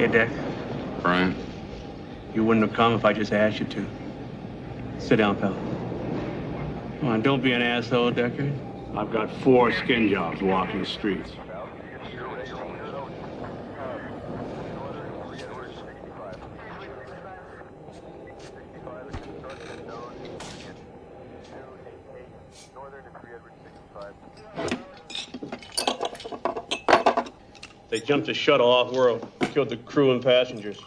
Hiya, Deck. Brian? You wouldn't have come if I just asked you to. Sit down, pal. Come on, don't be an asshole, Deckard. I've got 4 skin jobs walking the streets. They jumped the shuttle off-world, killed the crew and passengers.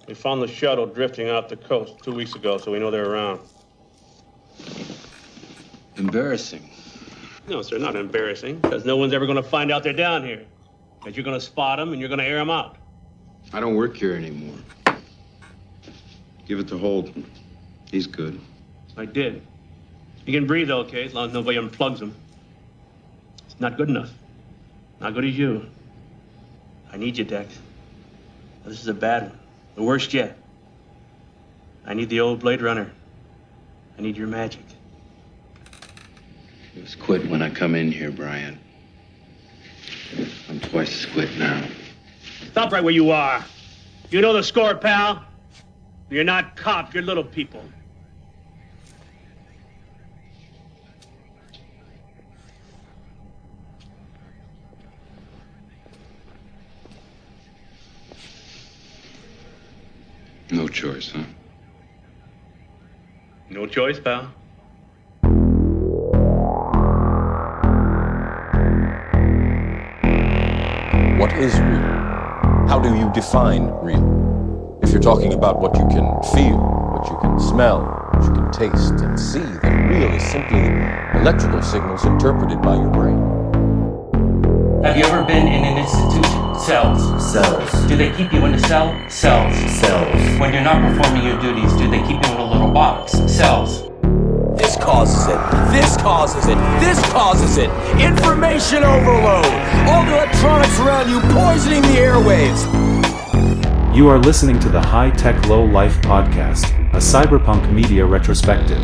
We found the shuttle drifting off the coast 2 weeks ago, so we know they're around. Embarrassing. No, sir, not embarrassing, because no one's ever going to find out they're down here. Because you're going to spot them and you're going to air them out. I don't work here anymore. Give it to Holden. He's good. I did. You can breathe okay, as long as nobody unplugs them. It's not good enough. Not good as you. I need you, Dex. This is a bad one. The worst yet. I need the old Blade Runner. I need your magic. It was quit when I come in here, Brian. I'm twice as quit now. Stop right where you are. You know the score, pal. You're not cops, you're little people. No choice, huh? No choice, pal. What is real? How do you define real? If you're talking about what you can feel, what you can smell, what you can taste and see, then real is simply electrical signals interpreted by your brain. Have you ever been in an institution? Cells. Cells. Do they keep you in a cell? Cells. Cells. When you're not performing your duties, do they keep you in a little box? Cells. This causes it. This causes it. This causes it. Information overload. All the electronics around you poisoning the airwaves. You are listening to the High Tech Low Life podcast, a cyberpunk media retrospective.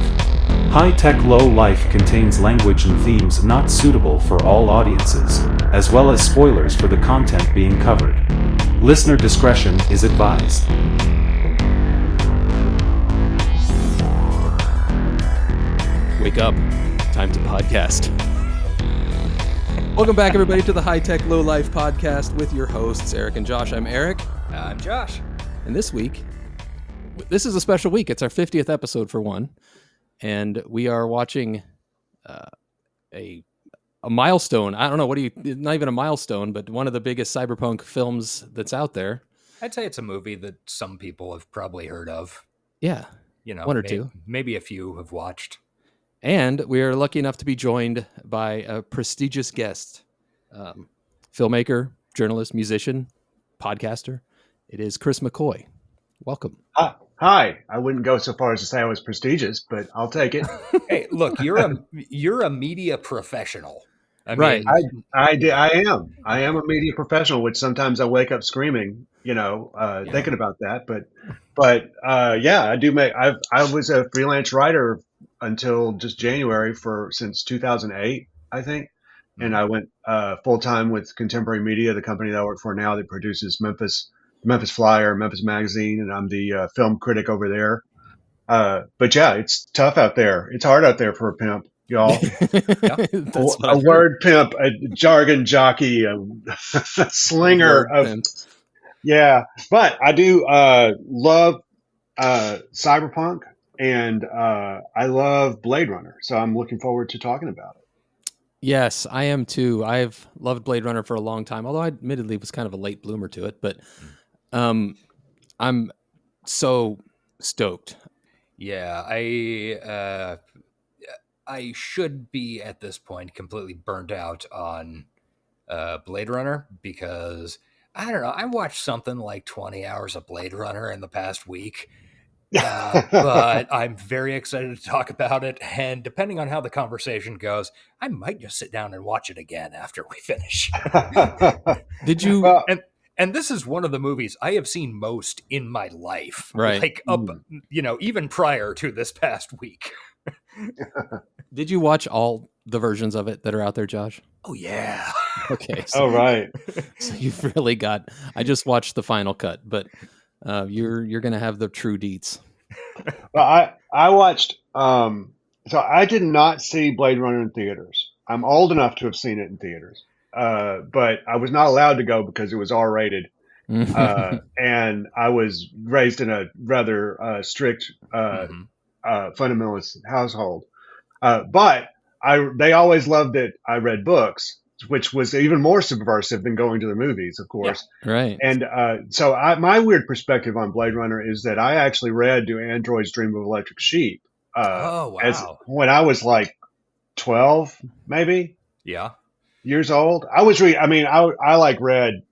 High Tech Low Life contains language and themes not suitable for all audiences, as well as spoilers for the content being covered. Listener discretion is advised. Wake up. Time to podcast. Welcome back, everybody, to the High Tech Low Life podcast with your hosts, Eric and Josh. I'm Eric. I'm Josh. And this week, this is a special week. It's our 50th episode for one. And we are watching a milestone. I don't know, not even a milestone, but one of the biggest cyberpunk films that's out there. I'd say it's a movie that some people have probably heard of. Yeah. You know, one or two. Maybe a few have watched. And we are lucky enough to be joined by a prestigious guest, filmmaker, journalist, musician, podcaster. It is Chris McCoy. Welcome. Hi. I wouldn't go so far as to say I was prestigious, but I'll take it. Hey, look, you're a media professional. Right. I am a media professional, which sometimes I wake up screaming, thinking about that. But yeah, I do I was a freelance writer until just January since 2008, I think. And I went full time with Contemporary Media, the company that I work for now that produces Memphis Flyer, Memphis Magazine, and I'm the film critic over there. But yeah, it's tough out there. It's hard out there for a pimp, y'all. a word pimp, a jargon jockey, a slinger of yeah. But I do love cyberpunk, and I love Blade Runner, so I'm looking forward to talking about it. Yes, I am too. I've loved Blade Runner for a long time, although I admittedly was kind of a late bloomer to it, but I'm so stoked. Yeah, I should be at this point completely burnt out on Blade Runner because I don't know. I watched something like 20 hours of Blade Runner in the past week. But I'm very excited to talk about it, and depending on how the conversation goes, I might just sit down and watch it again after we finish. Did you? And this is one of the movies I have seen most in my life, right? Like even prior to this past week. Did you watch all the versions of it that are out there, Josh? Oh yeah. Okay. Oh, right. So you've really got. I just watched the final cut, but you're gonna have the true deets. Well, I watched. So I did not see Blade Runner in theaters. I'm old enough to have seen it in theaters, but I was not allowed to go because it was R-rated, and I was raised in a rather strict Mhm. fundamentalist household. But they always loved that I read books, which was even more subversive than going to the movies, of course. Right. And so my weird perspective on Blade Runner is that I actually read Do Androids Dream of Electric Sheep Oh, as wow. when I was like 12, maybe Yeah. years old. I was I mean, I like read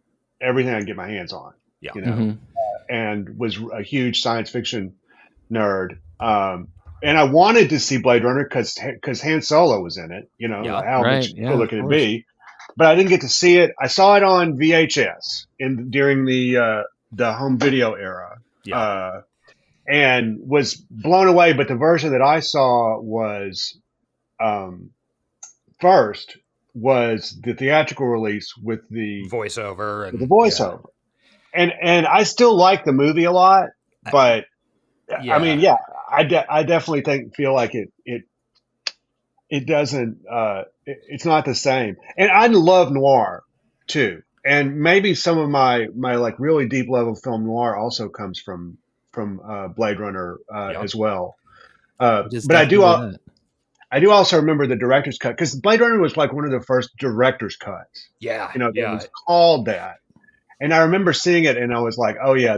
everything I could get my hands on, Yeah. you know, and was a huge science fiction nerd. And I wanted to see Blade Runner because Han Solo was in it, you know, Yeah. how Right. much Yeah, cooler of can it course. be? But I didn't get to see it. I saw it on VHS during the home video era, Yeah. and was blown away. But the version that I saw was first was the theatrical release with the Voiceover and voiceover, and I still like the movie a lot, but I mean, yeah. I definitely feel like it doesn't it's not the same. And I love noir too, and maybe some of my like really deep level film noir also comes from Blade Runner Yeah. as well. It is But definitely that. I do also remember the director's cut, because Blade Runner was like one of the first director's cuts, Yeah. you know, that Yeah. was called that. And I remember seeing it and I was like, oh yeah,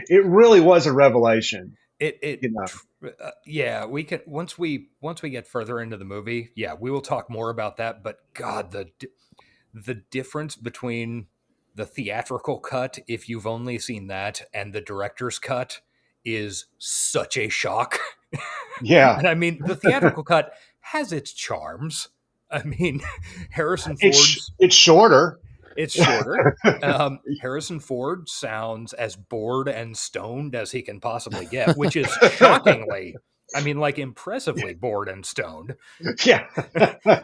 it really was a revelation, It you know. yeah, we can once we get further into the movie, yeah, we will talk more about that, but god, the difference between the theatrical cut, if you've only seen that, and the director's cut is such a shock. Yeah. And I mean, the theatrical cut has its charms. I mean, Harrison It's Ford's it's shorter. it's shorter. Harrison Ford sounds as bored and stoned as he can possibly get, which is shockingly, I mean, like impressively bored and stoned. Yeah.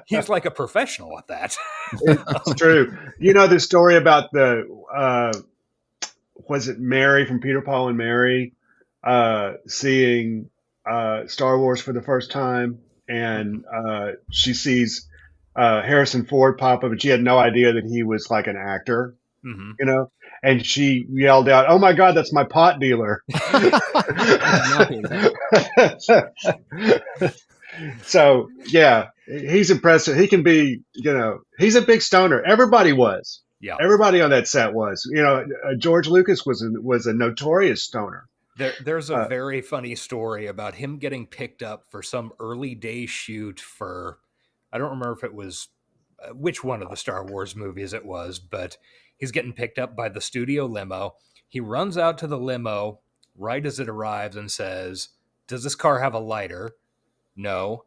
He's like a professional at that. It's true. You know the story about the was it Mary from Peter, Paul and Mary seeing Star Wars for the first time, and she sees Harrison Ford pop up, and she had no idea that he was like an actor, Mhm. you know, and she yelled out, "Oh my God, that's my pot dealer!" So yeah, he's impressive. He can be, you know, he's a big stoner. Everybody was. Yeah. Everybody on that set was. You know, George Lucas was a notorious stoner. There's a very funny story about him getting picked up for some early day shoot for, I don't remember if it was which one of the Star Wars movies it was, but he's getting picked up by the studio limo. He runs out to the limo right as it arrives and says, "Does this car have a lighter?" No.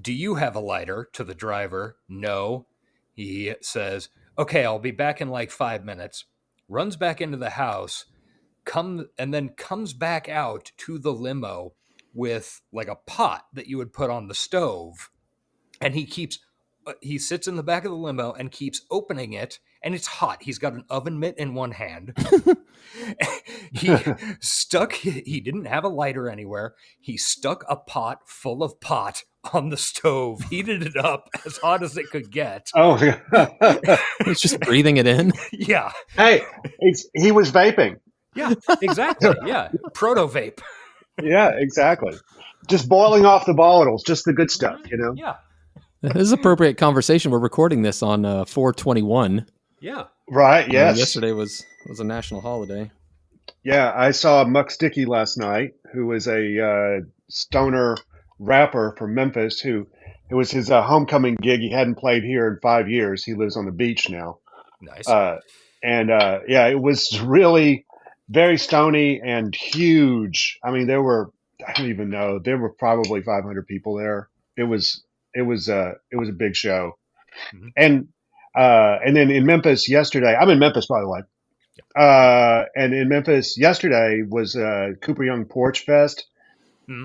"Do you have a lighter?" To the driver. No. He says, "Okay, I'll be back in like 5 minutes." Runs back into the house, comes back out to the limo with like a pot that you would put on the stove, and he sits in the back of the limo and keeps opening it, and it's hot. He's got an oven mitt in one hand. He didn't have a lighter anywhere. He stuck a pot full of pot on the stove, heated it up as hot as it could get. Oh, He's just breathing it in. Yeah. Hey, he was vaping. Yeah, exactly. Yeah. Proto vape. Yeah, exactly. Just boiling off the volatiles, just the good stuff, you know? Yeah. This is appropriate conversation. We're recording this on 4/21. Yeah. Right, yes. Yesterday was a national holiday. Yeah, I saw Muck Sticky last night, who was a stoner rapper from Memphis, it was his homecoming gig. He hadn't played here in 5 years. He lives on the beach now. Nice. Yeah, it was really very stony and huge. I mean, I don't even know, there were probably 500 people there. It was a big show. Mhm. And then in Memphis yesterday, I'm in Memphis, by the way. And in Memphis yesterday was Cooper Young Porch Fest,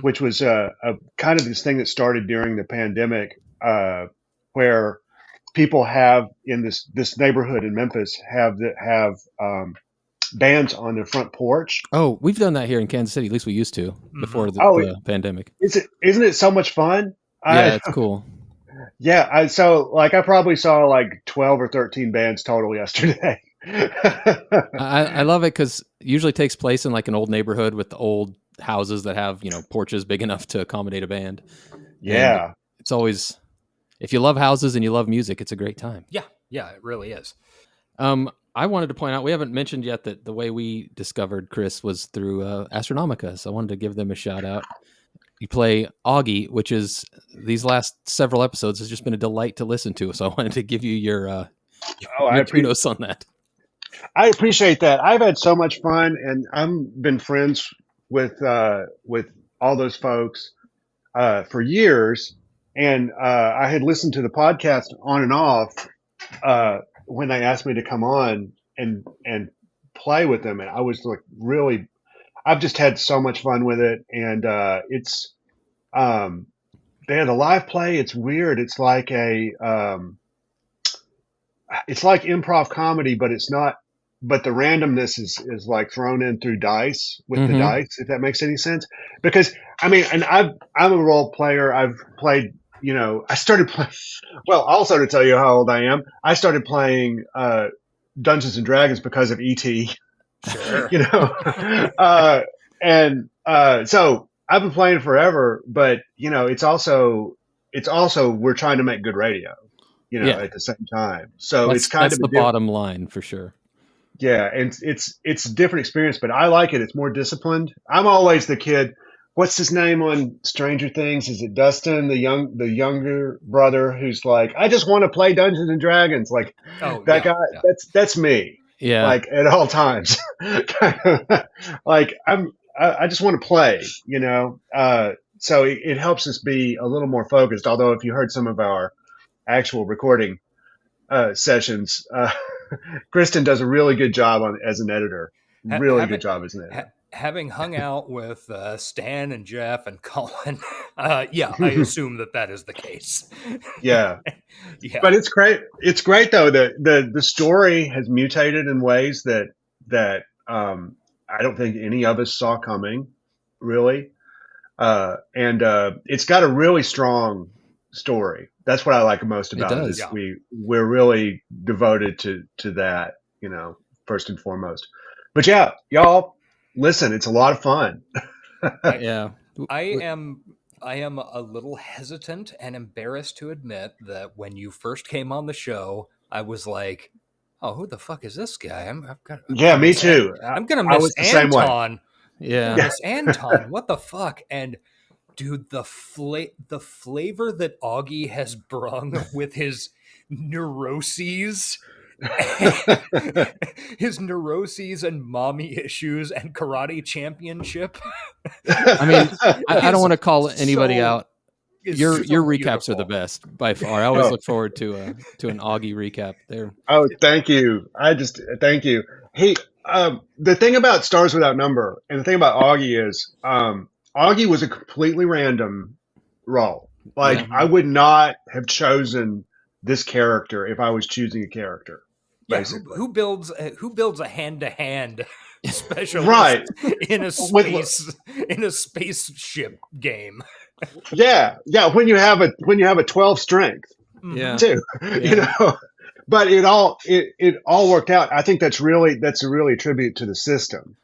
which was a kind of this thing that started during the pandemic, where people have in this neighborhood in Memphis have bands on their front porch. Oh, we've done that here in Kansas City. At least we used to before Oh, the pandemic. isn't it so much fun? Yeah, it's cool. Yeah, I probably saw like 12 or 13 bands total yesterday. I love it because it usually takes place in like an old neighborhood with the old houses that have, porches big enough to accommodate a band. Yeah. And it's always, if you love houses and you love music, it's a great time. Yeah, it really is. I wanted to point out, we haven't mentioned yet that the way we discovered Chris was through Astronomica. So I wanted to give them a shout out. You play Augie, which is these last several episodes has just been a delight to listen to. So I wanted to give you your kudos on that. I appreciate that. I've had so much fun, and I've been friends with all those folks for years. And I had listened to the podcast on and off when they asked me to come on and play with them, and I was like really, I've just had so much fun with it, and it's the live play. It's weird. It's like it's like improv comedy, but it's not. But the randomness is like thrown in through dice with the dice, if that makes any sense. Because I mean, and I'm a role player. I've played. I started playing. Well, also to tell you how old I am, I started playing Dungeons and Dragons because of E.T. Sure. So I've been playing forever, but it's also we're trying to make good radio, at the same time. So it's kind of the bottom line for sure. Yeah, and it's a different experience, but I like it. It's more disciplined. I'm always the kid. What's his name on Stranger Things? Is it Dustin, the younger brother who's like, I just want to play Dungeons and Dragons? Like that guy. Yeah. That's me. Yeah. Like at all times. Like I just want to play, So it helps us be a little more focused. Although if you heard some of our actual recording sessions, Kristen does a really good job as an editor. Good job as an editor. Having hung out with Stan and Jeff and Colin, I assume that is the case. Yeah. But it's great. It's great though that the story has mutated in ways that I don't think any of us saw coming, really. And it's got a really strong story. That's what I like most about it. Is we're really devoted to that, first and foremost. But yeah, y'all. Listen, it's a lot of fun. Yeah. I am a little hesitant and embarrassed to admit that when you first came on the show, I was like, "Oh, who the fuck is this guy?" Me too. I'm gonna miss Anton. Yeah, miss Anton. What the fuck? And dude, the flavor that Augie has brung with his neuroses. His neuroses and mommy issues and karate championship. I mean, I don't want to call anybody out. Your recaps are the best by far. I always look forward to an Augie recap there. Oh, thank you. Thank you. Hey, the thing about Stars Without Number and the thing about Augie is Augie was a completely random role. Like I would not have chosen this character if I was choosing a character. Basically. Who builds a hand-to-hand specialist in a spaceship game? Yeah. When you have a 12 strength, too, But it all worked out. I think that's really a tribute to the system.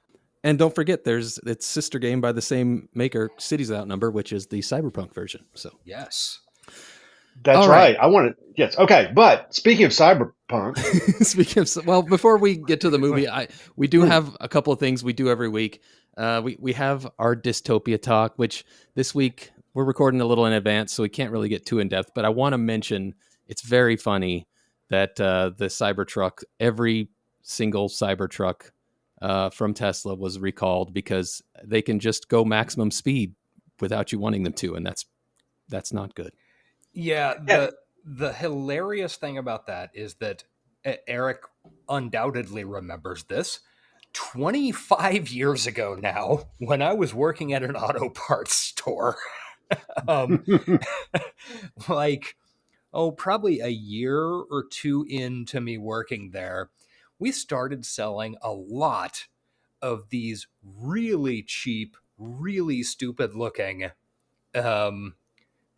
And don't forget, it's sister game by the same maker, Cities Without Number, which is the cyberpunk version. So yes. That's right. I want to. Yes. Okay. But speaking of cyberpunk, before we get to the movie, we do have a couple of things we do every week. We have our dystopia talk, which this week we're recording a little in advance, so we can't really get too in depth. But I want to mention it's very funny that the Cybertruck, every single Cybertruck from Tesla was recalled because they can just go maximum speed without you wanting them to, and that's not good. Yeah, the hilarious thing about that is that Eric undoubtedly remembers this. 25 years ago now, when I was working at an auto parts store, like probably a year or two into me working there, we started selling a lot of these really cheap, really stupid looking,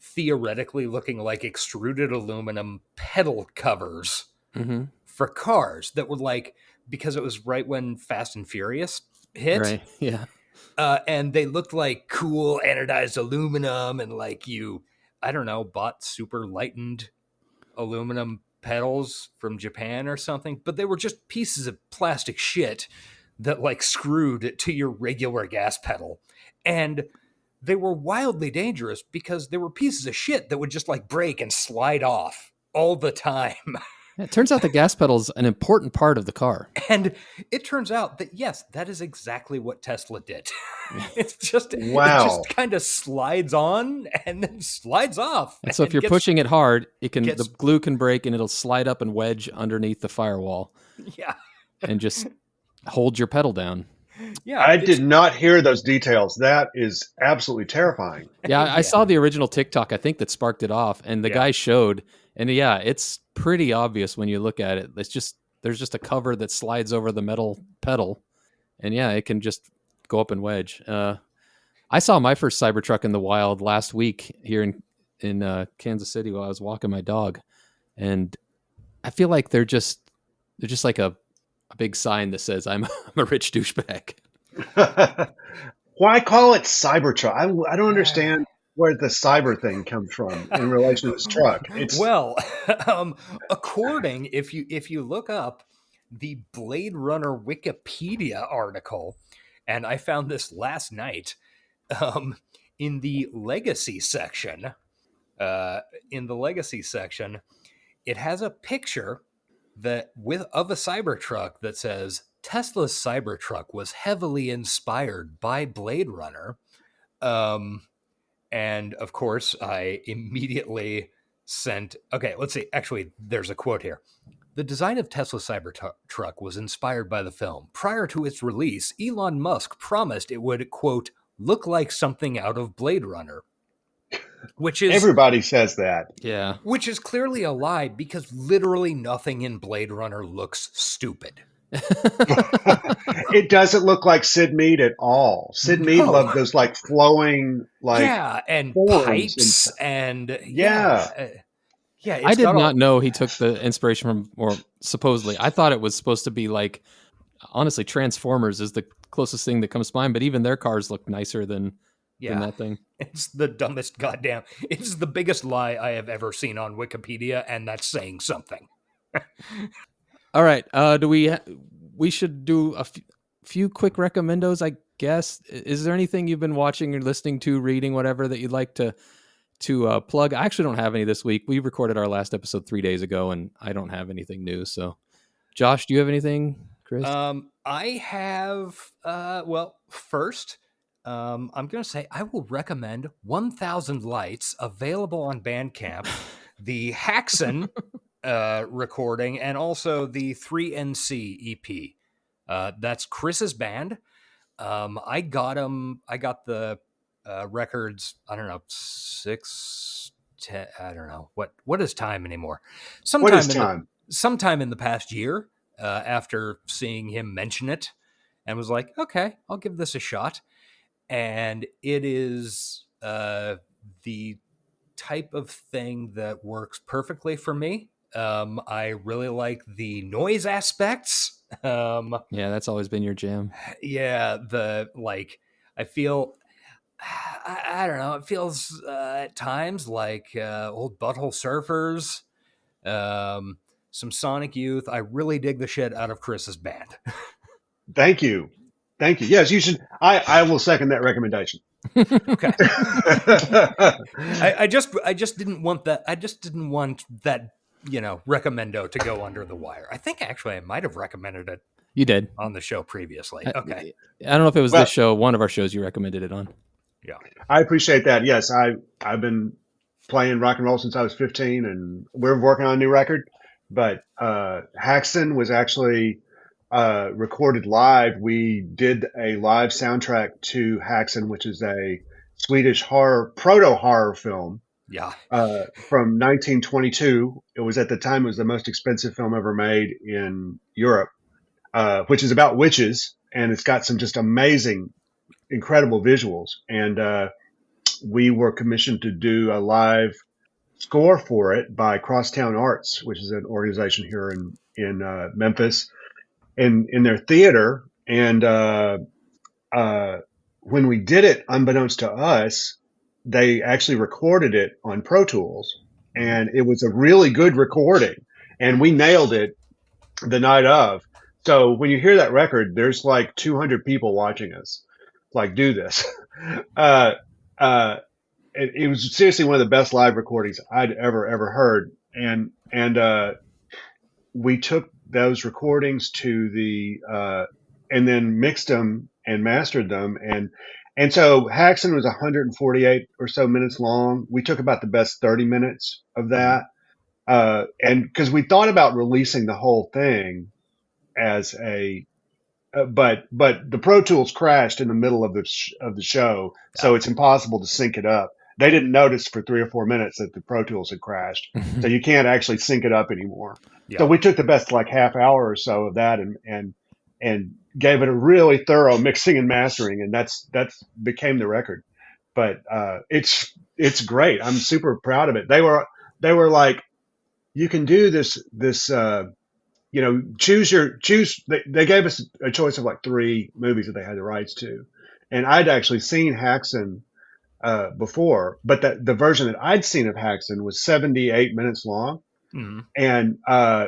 theoretically looking like extruded aluminum pedal covers Mm-hmm. for cars that were like, because it was right when Fast and Furious hit. Right. Yeah. And they looked like cool anodized aluminum, and like I don't know, bought super lightened aluminum pedals from Japan or something, but they were just pieces of plastic shit that like screwed to your regular gas pedal. And they were wildly dangerous because they were pieces of shit that would just like break and slide off all the time. It turns out the gas pedal's an important part of the car. And it turns out that, yes, that is exactly what Tesla did. It's just, Wow. it just kind of slides on and then slides off. And so if you're pushing it hard, the glue can break and it'll slide up and wedge underneath the firewall. Yeah. And just hold your pedal down. Yeah. I did not hear those details. That is absolutely terrifying. Yeah, I saw the original TikTok, I think, that sparked it off, and the guy showed, and yeah, it's pretty obvious when you look at it. There's just a cover that slides over the metal pedal, and yeah, it can just go up and wedge. I saw my first Cybertruck in the wild last week here in Kansas City while I was walking my dog, and I feel like they're just like a big sign that says I'm a rich douchebag. Why call it Cybertruck? I don't understand where the cyber thing comes from in relation to this truck. Well, according, if you look up the Blade Runner Wikipedia article, and I found this last night, in the legacy section, it has a picture of a Cybertruck that says Tesla's Cybertruck was heavily inspired by Blade Runner. And of course, I immediately sent. Okay, let's see. Actually, there's a quote here. The design of Tesla's Cybertruck was inspired by the film. Prior to its release, Elon Musk promised it would, quote, look like something out of Blade Runner. Which is everybody says that. Yeah. Which is clearly a lie because literally nothing in Blade Runner looks stupid. It doesn't look like Sid Mead at all. Sid Mead loved those like flowing and pipes and I did not know he took the inspiration from, or supposedly, I thought it was supposed to be like, honestly, Transformers is the closest thing that comes to mind, but even their cars look nicer than that thing. It's the dumbest goddamn. It's the biggest lie I have ever seen on Wikipedia, and that's saying something. All right. We should do a few quick recommendos, I guess. Is there anything you've been watching or listening to, reading, whatever, that you'd like to plug? I actually don't have any this week. We recorded our last episode 3 days ago, and I don't have anything new. So, Josh, do you have anything, Chris? I have. First, I'm going to say I will recommend 1000 Lights, available on Bandcamp, the Haxon recording, and also the 3NC EP. That's Chris's band. I got the records, I don't know, 6, 10, I don't know. What is time anymore? Sometime in the past year, after seeing him mention it, and was like, okay, I'll give this a shot. And it is the type of thing that works perfectly for me. I really like the noise aspects. Yeah, that's always been your jam. Yeah, I feel, I don't know, it feels at times like old Butthole Surfers, some Sonic Youth. I really dig the shit out of Chris's band. Thank you. Yes, you should. I will second that recommendation. Okay. I just didn't want that. I just didn't want that, recommendo to go under the wire. I think actually I might have recommended it. You did on the show previously. Okay. I don't know if it was this show, one of our shows you recommended it on. Yeah. I appreciate that. Yes, I've been playing rock and roll since I was 15, and we're working on a new record. But Haxon was actually recorded live. We did a live soundtrack to Haxon, which is a Swedish proto horror film. Yeah. from 1922. It was at the time, it was the most expensive film ever made in Europe, which is about witches. And it's got some just amazing, incredible visuals. And we were commissioned to do a live score for it by Crosstown Arts, which is an organization here in Memphis, in their theater. And when we did it, unbeknownst to us, they actually recorded it on Pro Tools, and it was a really good recording, and we nailed it the night of. So when you hear that record, there's like 200 people watching us, like, do this. uh, uh, it was seriously one of the best live recordings I'd ever heard, and we took those recordings to the and then mixed them and mastered them, and so Haxon was 148 or so minutes long. We took about the best 30 minutes of that, and because we thought about releasing the whole thing as a but the Pro Tools crashed in the middle of the show, so it's impossible to sync it up. They didn't notice for 3 or 4 minutes that the Pro Tools had crashed, so you can't actually sync it up anymore. Yeah. So we took the best like half hour or so of that and gave it a really thorough mixing and mastering, and that's became the record. But it's great. I'm super proud of it. They were like, you can do this choose. They gave us a choice of like 3 movies that they had the rights to, and I'd actually seen Haxon before, but the version that I'd seen of Haxon was 78 minutes long, and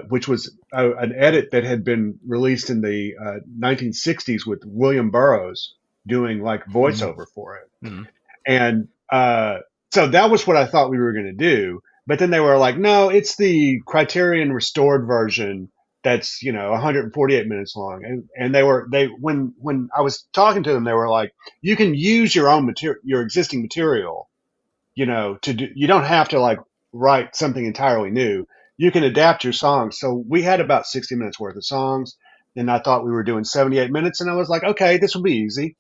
which was an edit that had been released in the 1960s with William Burroughs doing like voiceover for it, and so that was what I thought we were going to do. But then they were like, no, it's the Criterion restored version that's 148 minutes long, and when I was talking to them, they were like, you can use your own material, your existing material, to do. You don't have to like write something entirely new. You can adapt your songs. So we had about 60 minutes worth of songs, and I thought we were doing 78 minutes, and I was like, okay, this will be easy,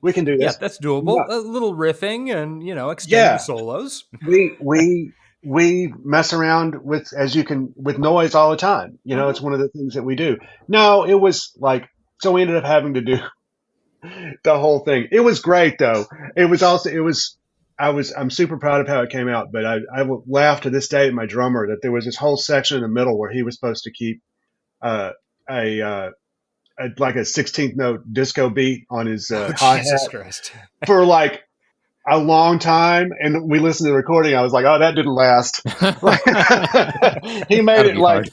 we can do this. Yeah, that's doable. A little riffing and extended solos. we mess around with with noise all the time. It's one of the things that we do. No, it was like, so we ended up having to do the whole thing. It was great though. I'm super proud of how it came out, but I will laugh to this day at my drummer that there was this whole section in the middle where he was supposed to keep like a 16th note disco beat on his Jesus Christ. for like a long time, and we listened to the recording. I was like, oh, that didn't last. He made it like,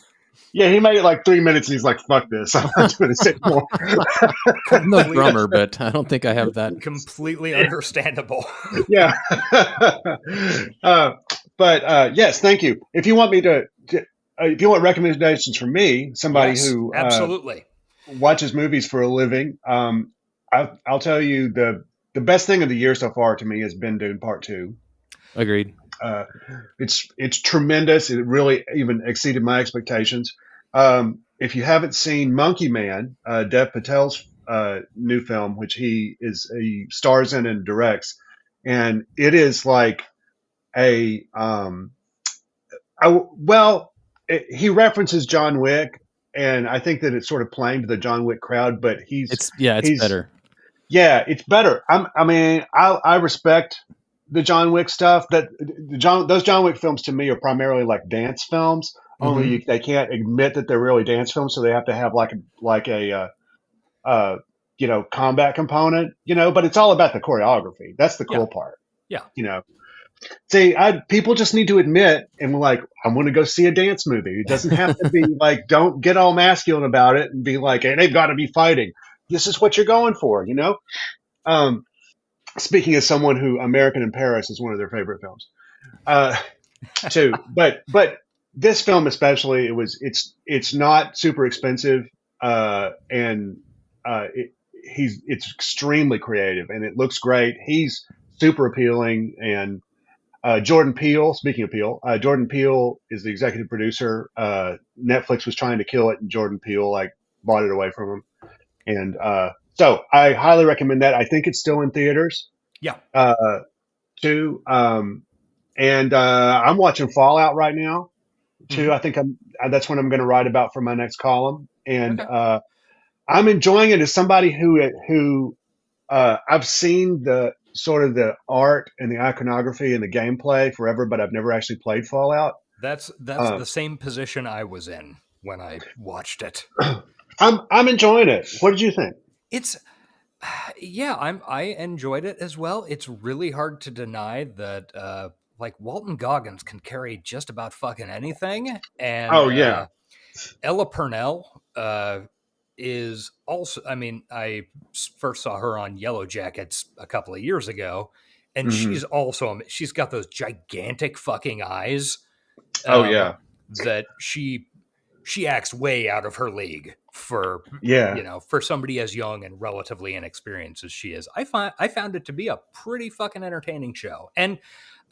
he made it like 3 minutes, and he's like, fuck this, I'm not doing this anymore. I'm no drummer, but I don't think I have that. Completely understandable. Yeah. But yes, thank you. If you want me if you want recommendations from me, somebody who absolutely watches movies for a living, I'll tell you the best thing of the year so far to me has been Dune Part 2. Agreed. It's tremendous. It really even exceeded my expectations. If you haven't seen Monkey Man, Dev Patel's new film, which he stars in and directs, and it is like he references John Wick, and I think that it's sort of playing to the John Wick crowd, but it's better. Yeah, it's better. I respect the John Wick stuff. Those John Wick films to me are primarily like dance films. Only they can't admit that they're really dance films, so they have to have like a combat component. But it's all about the choreography. That's the cool part. Yeah. See, people just need to admit, and we're like, I'm going to go see a dance movie. It doesn't have to be like, don't get all masculine about it and be like, hey, they've got to be fighting. This is what you're going for, Speaking as someone who American in Paris is one of their favorite films, too. But this film especially, it's not super expensive, and it's extremely creative, and it looks great. He's super appealing, and Jordan Peele. Speaking of Peele, Jordan Peele is the executive producer. Netflix was trying to kill it, and Jordan Peele bought it away from him. And so I highly recommend that. I think it's still in theaters. Yeah. Too. and I'm watching Fallout right now too. Mhm. I think that's what I'm going to write about for my next column, and Okay. I'm enjoying it as somebody who I've seen the sort of the art and the iconography and the gameplay forever, but I've never actually played Fallout. That's Uh, the same position I was in when I watched it. I'm enjoying it. What did you think? It's yeah, I enjoyed it as well. It's really hard to deny that like Walton Goggins can carry just about fucking anything, and Oh yeah. Ella Purnell is also. I mean, I first saw her on Yellow Jackets a couple of years ago, and Hmm. she's also she's got those gigantic fucking eyes Oh um, yeah. that she acts way out of her league for Yeah. for somebody as young and relatively inexperienced as she is. I found it to be a pretty fucking entertaining show, and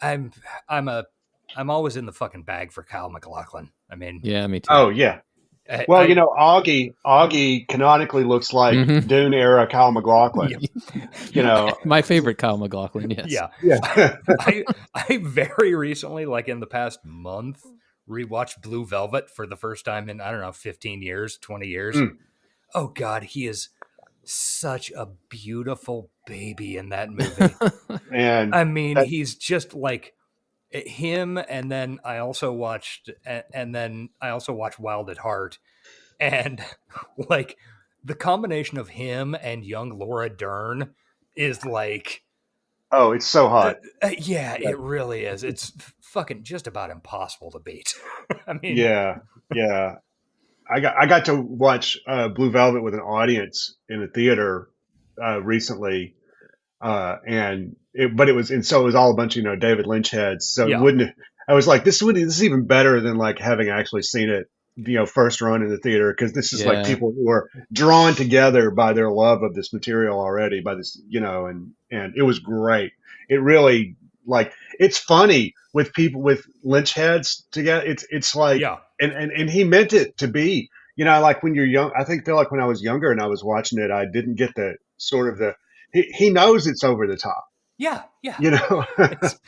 I'm I'm a I'm always in the fucking bag for Kyle MacLachlan. I mean, Yeah, me too. Oh yeah. I, Well, I Augie canonically looks like Hmm. Dune era Kyle McLaughlin. yeah, You know. My favorite Kyle MacLachlan. Yes. yeah. Yeah. I very recently, like in the past month, rewatched Blue Velvet for the first time in I don't know 15 years, 20 years. Mm, Oh God, he is such a beautiful baby in that movie. and I mean, that. he's just like him. And then I also watched, Wild at Heart, and like the combination of him and young Laura Dern is like, Oh, it's so hot. yeah, Yeah. it really is. It's fucking just about impossible to beat. I mean, Yeah. Yeah. I got to watch Blue Velvet with an audience in a theater recently, but it was, and so it was all a bunch of David Lynch heads. So it yeah, wouldn't. I was like, this is even better than like having actually seen it, first run in the theater, because this is like Yeah. people who are drawn together by their love of this material already, by this, and it was great. It really, like, it's funny with people with Lynch heads together. It's like, yeah, and he meant it to be, like when you're young. Feel like when I was younger and I was watching it, I didn't get the sort of the. He knows it's over the top, yeah, yeah. you know. It's,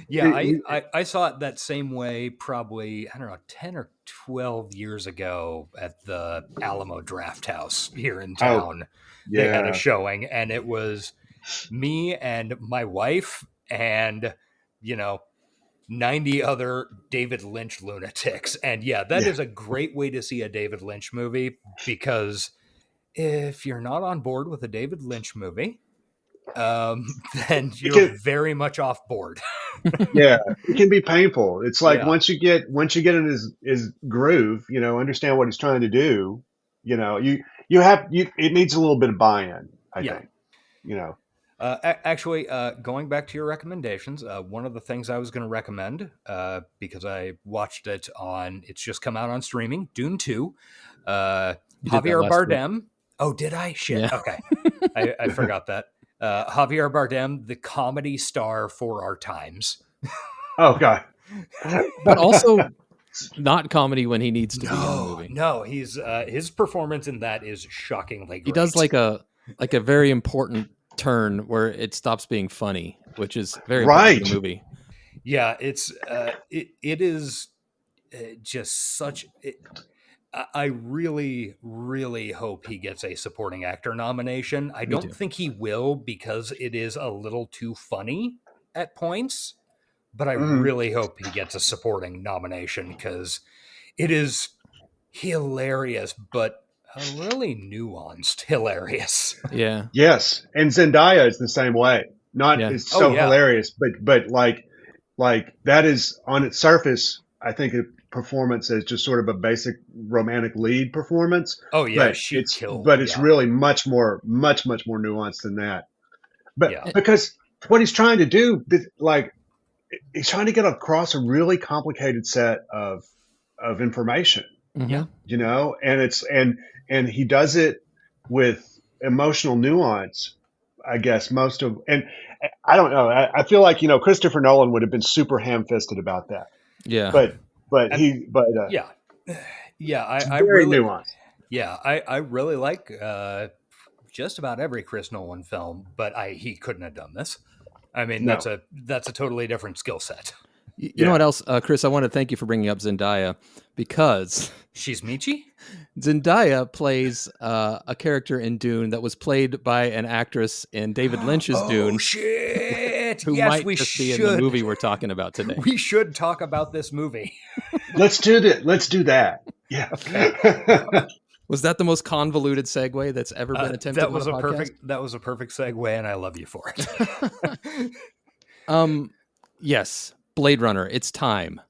yeah, He- I saw it that same way probably, I don't know, 10 or 12 years ago at the Alamo Draft House here in oh town. They had a yeah, showing, and it was me and my wife and, you know, 90 other David Lynch lunatics. And yeah, that yeah. is a great way to see a David Lynch movie, because if you're not on board with a David Lynch movie, then It you're can, very much off board. yeah, it can be painful. It's like Yeah. once you get in his groove, understand what he's trying to do. It needs a little bit of buy-in, I Yeah. think. You know. Actually, going back to your recommendations, one of the things I was going to recommend, because I watched it it's just come out on streaming, Dune 2. You did that Javier last week. Bardem. Oh, did I? Shit. Yeah. Okay. I forgot that. Javier Bardem, the comedy star for our times. Oh God. But also not comedy when he needs to be in the movie. No, he's his performance in that is shockingly great. He does like a very important turn where it stops being funny, which is very important Right. to the movie. Yeah, it's it is just such. I really, really hope he gets a supporting actor nomination. I Me don't too. think he will, because it is a little too funny at points, but I Mhm. really hope he gets a supporting nomination, because it is hilarious, but really nuanced hilarious. Yeah. Yes, and Zendaya is the same way. Not Yeah. It's Oh so yeah, hilarious, but like that is on its surface, I think a performance as just sort of a basic romantic lead performance. oh yeah, But she it's killed. but it's Yeah, really much more nuanced than that. But yeah, because what he's trying to do, like he's trying to get across a really complicated set of information, Mhm. yeah, and he does it with emotional nuance, I guess. And I don't know. I feel like Christopher Nolan would have been super ham-fisted about that, Yeah. but And- it's yeah, yeah. I very really, nuanced. yeah, I really like just about every Chris Nolan film, but he couldn't have done this. I mean, No. that's a totally different skill set. You know what else, Chris? I want to thank you for bringing up Zendaya because She's Michi? Zendaya plays a character in Dune that was played by an actress in David Lynch's Dune. Oh, shit. Who Yes, might we just should. be in the movie we're talking about today. We should talk about this movie. Let's do that. Let's do that. Yeah. Was that the most convoluted segue that's ever been attempted? That was on a podcast? That was a perfect segue, and I love you for it. Yes, Blade Runner. It's time.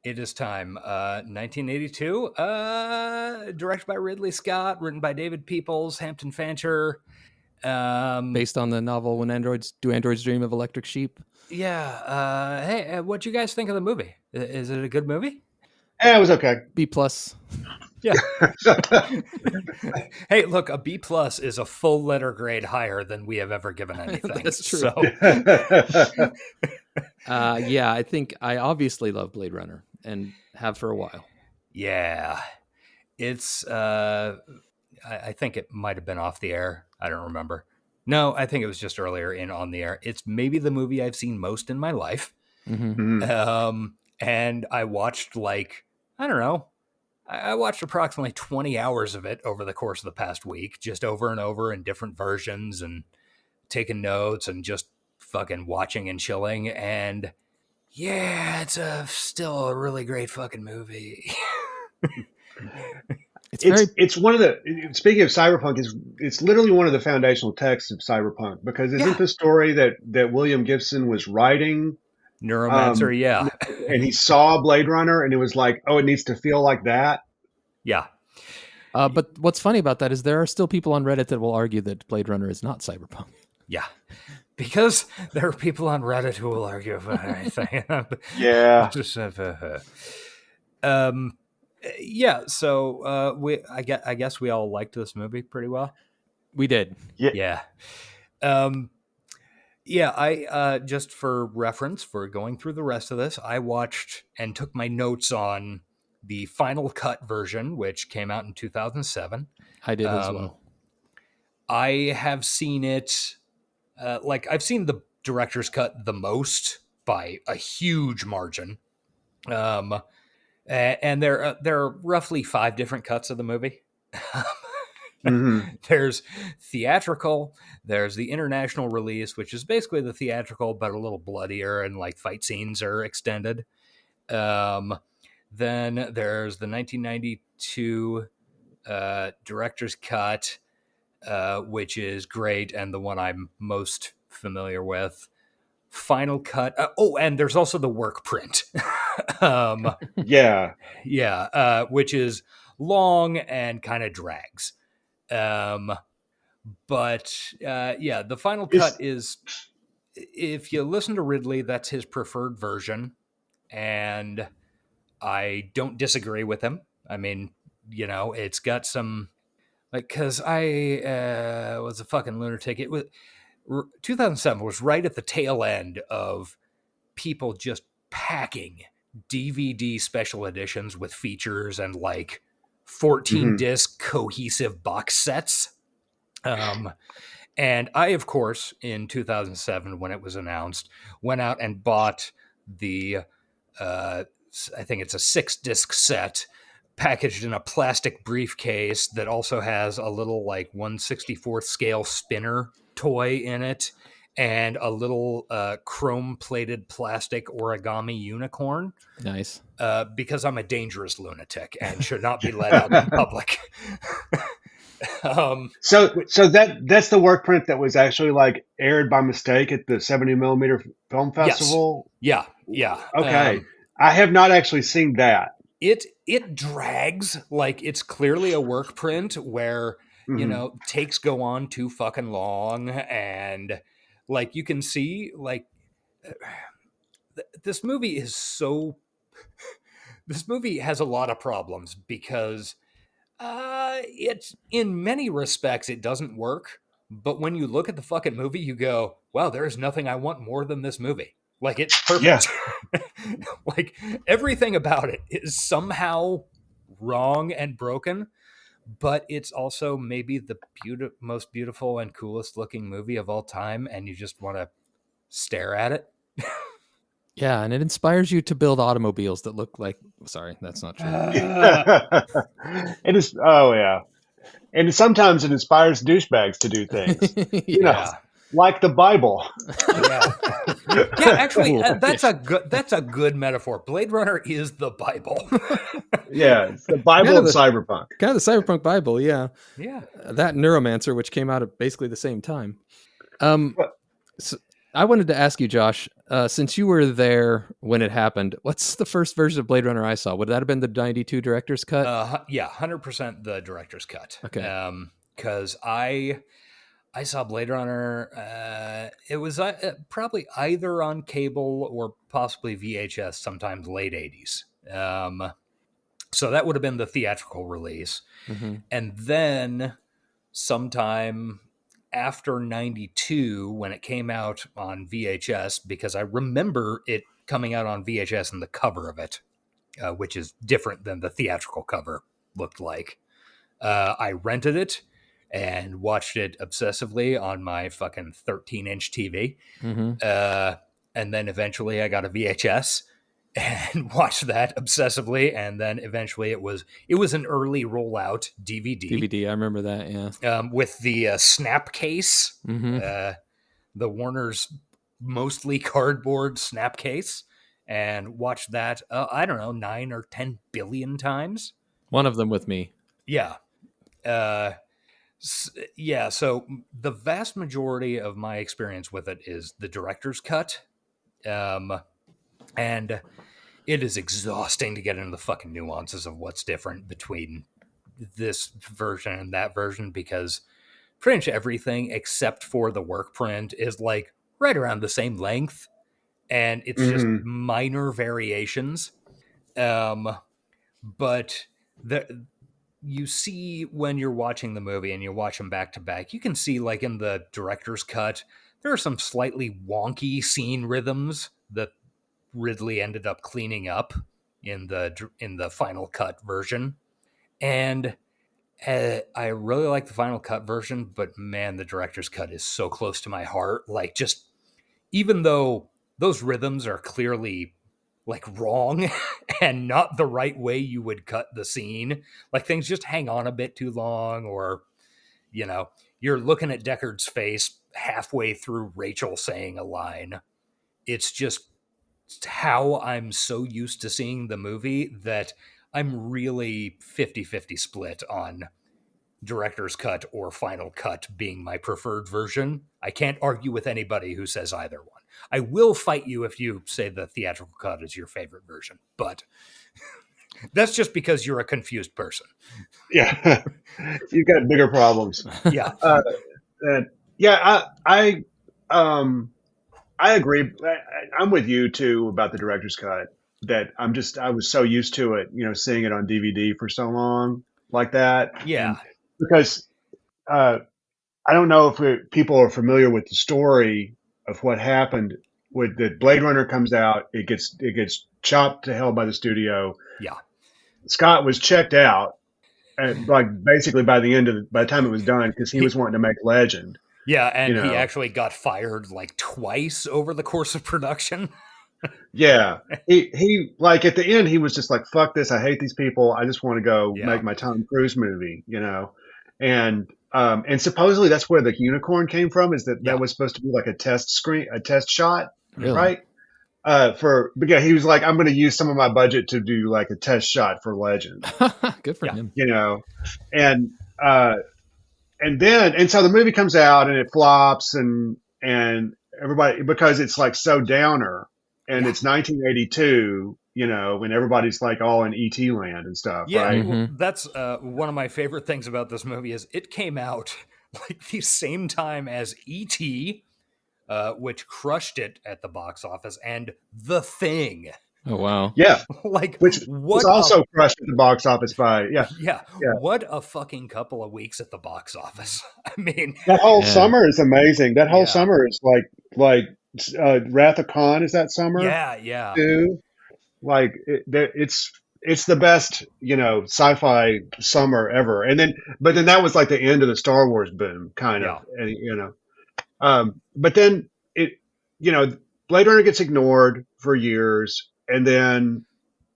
It is time. 1982. Directed by Ridley Scott, written by David Peoples, Hampton Fancher. Based on the novel "When Androids Dream of Electric Sheep." Yeah. Hey, what you guys think of the movie? Is it a good movie? Yeah, it was okay. B+. Yeah. Hey, look, a B+ is a full letter grade higher than we have ever given anything. That's true. So. Yeah, I think I obviously love Blade Runner and have for a while. Yeah. It's I think it might have been off the air. I don't remember. No, I think it was just earlier in on the air. It's maybe the movie I've seen most in my life. Mm-hmm. And I watched I watched approximately 20 hours of it over the course of the past week, just over and over in different versions and taking notes and just fucking watching and chilling. And yeah, it's still a really great fucking movie. It's one of the, speaking of cyberpunk, it's literally one of the foundational texts of cyberpunk, because isn't the story that William Gibson was writing Neuromancer, yeah. And he saw Blade Runner and it was like, oh, it needs to feel like that. Yeah. But what's funny about that is there are still people on Reddit that will argue that Blade Runner is not cyberpunk. Yeah. Because there are people on Reddit who will argue about anything. Yeah. Yeah, so I guess we all liked this movie pretty well. We did. Yeah. Yeah, I just for reference, for going through the rest of this, I watched and took my notes on the final cut version, which came out in 2007. I did as well. I have seen it, I've seen the director's cut the most by a huge margin. And there are roughly 5 different cuts of the movie. Mm-hmm. There's theatrical, there's the international release, which is basically the theatrical but a little bloodier and like fight scenes are extended. Then there's the 1992 director's cut, which is great and the one I'm most familiar with. Final cut. And there's also the work print. Yeah, which is long and kind of drags. The final cut is, if you listen to Ridley, that's his preferred version, and I don't disagree with him. I mean, it's got some, because I was a fucking lunatic. It was 2007 was right at the tail end of people just packing DVD special editions with features and 14 disc cohesive box sets. And I, of course, in 2007, when it was announced, went out and bought the, I think it's a 6-disc set packaged in a plastic briefcase that also has a little 1/64th scale spinner toy in it and a little chrome-plated plastic origami unicorn. Nice. Because I'm a dangerous lunatic and should not be let out in public. So that's the work print that was actually aired by mistake at the 70 millimeter film festival. Yes. Yeah. Okay. I have not actually seen that. It drags. It's clearly a work print where, takes go on too fucking long. And you can see this movie is this movie has a lot of problems because it's, in many respects, it doesn't work. But when you look at the fucking movie, you go, wow, there is nothing I want more than this movie. It's perfect. Yeah. Everything about it is somehow wrong and broken, but it's also maybe the most beautiful and coolest looking movie of all time. And you just want to stare at it. Yeah, and it inspires you to build automobiles that look like. Sorry, that's not true. It is. Oh yeah, and sometimes it inspires douchebags to do things. You know, Yeah. like the Bible. Yeah. Yeah, actually, Cool. that's a good metaphor. Blade Runner is the Bible. Yeah, it's the Bible Yeah, of cyberpunk. Kind of the cyberpunk Bible, yeah. Yeah. That Neuromancer, which came out at basically the same time. Well- So I wanted to ask you, Josh, since you were there when it happened, what's the first version of Blade Runner I saw? Would that have been the 92 director's cut? Yeah, 100% the director's cut. Okay. Because I saw Blade Runner. It was probably either on cable or possibly VHS, sometimes late 80s. So that would have been the theatrical release. Mm-hmm. And then sometime after 92, when it came out on VHS, because I remember it coming out on VHS and the cover of it, which is different than the theatrical cover looked like. I rented it and watched it obsessively on my fucking 13-inch TV. Mm-hmm. And then eventually I got a VHS and watched that obsessively. And then eventually it was an early rollout DVD, I remember that, yeah. With the snap case, Mm-hmm. the Warner's mostly cardboard snap case, and watched that, I don't know, 9 or 10 billion times. One of them with me. Yeah. Yeah, so the vast majority of my experience with it is the director's cut. And it is exhausting to get into the fucking nuances of what's different between this version and that version, because pretty much everything except for the work print is like right around the same length, and it's just minor variations. But you see when you're watching the movie and you watch them back to back, you can see, like, in the director's cut, there are some slightly wonky scene rhythms that Ridley ended up cleaning up in the final cut version. And I really like the final cut version, but man, the director's cut is so close to my heart. Like, just even though those rhythms are clearly like wrong and not the right way you would cut the scene, like things just hang on a bit too long, or, you know, you're looking at Deckard's face halfway through Rachel saying a line. It's just how I'm so used to seeing the movie that I'm really 50-50 split on director's cut or final cut being my preferred version. I can't argue with anybody who says either one. I will fight you if you say the theatrical cut is your favorite version, but that's just because you're a confused person. Yeah, you've got bigger problems. Yeah. I agree. I'm with you too about the director's cut. That I was so used to it, you know, seeing it on DVD for so long like that. Yeah. And because I don't know if people are familiar with the story of what happened with the Blade Runner comes out. It gets chopped to hell by the studio. Yeah. Scott was checked out, like basically by the time it was done, because he was wanting to make Legend. Yeah, and you know. He actually got fired like twice over the course of production. Yeah, he like at the end he was just like, "Fuck this! I hate these people. I just want to go make my Tom Cruise movie," you know. And supposedly that's where the unicorn came from. Is that was supposed to be like a test shot, Really? right? But yeah, he was like, "I'm going to use some of my budget to do like a test shot for Legend." Good for him. You know, and so the movie comes out and it flops and everybody, because it's like so downer, and it's 1982, you know, when everybody's like all in ET land and stuff. Yeah, right? Mm-hmm. That's one of my favorite things about this movie is it came out like the same time as E.T., which crushed it at the box office, and The Thing. Oh, wow. Yeah, Like, which was also crushed at the box office by what a fucking couple of weeks at the box office. I mean, that whole summer is amazing. That whole summer is like Wrath of Khan is that summer. Yeah. Too. Like it's the best, you know, sci-fi summer ever. But then that was like the end of the Star Wars boom, kind of. And, you know, but then Blade Runner gets ignored for years, and then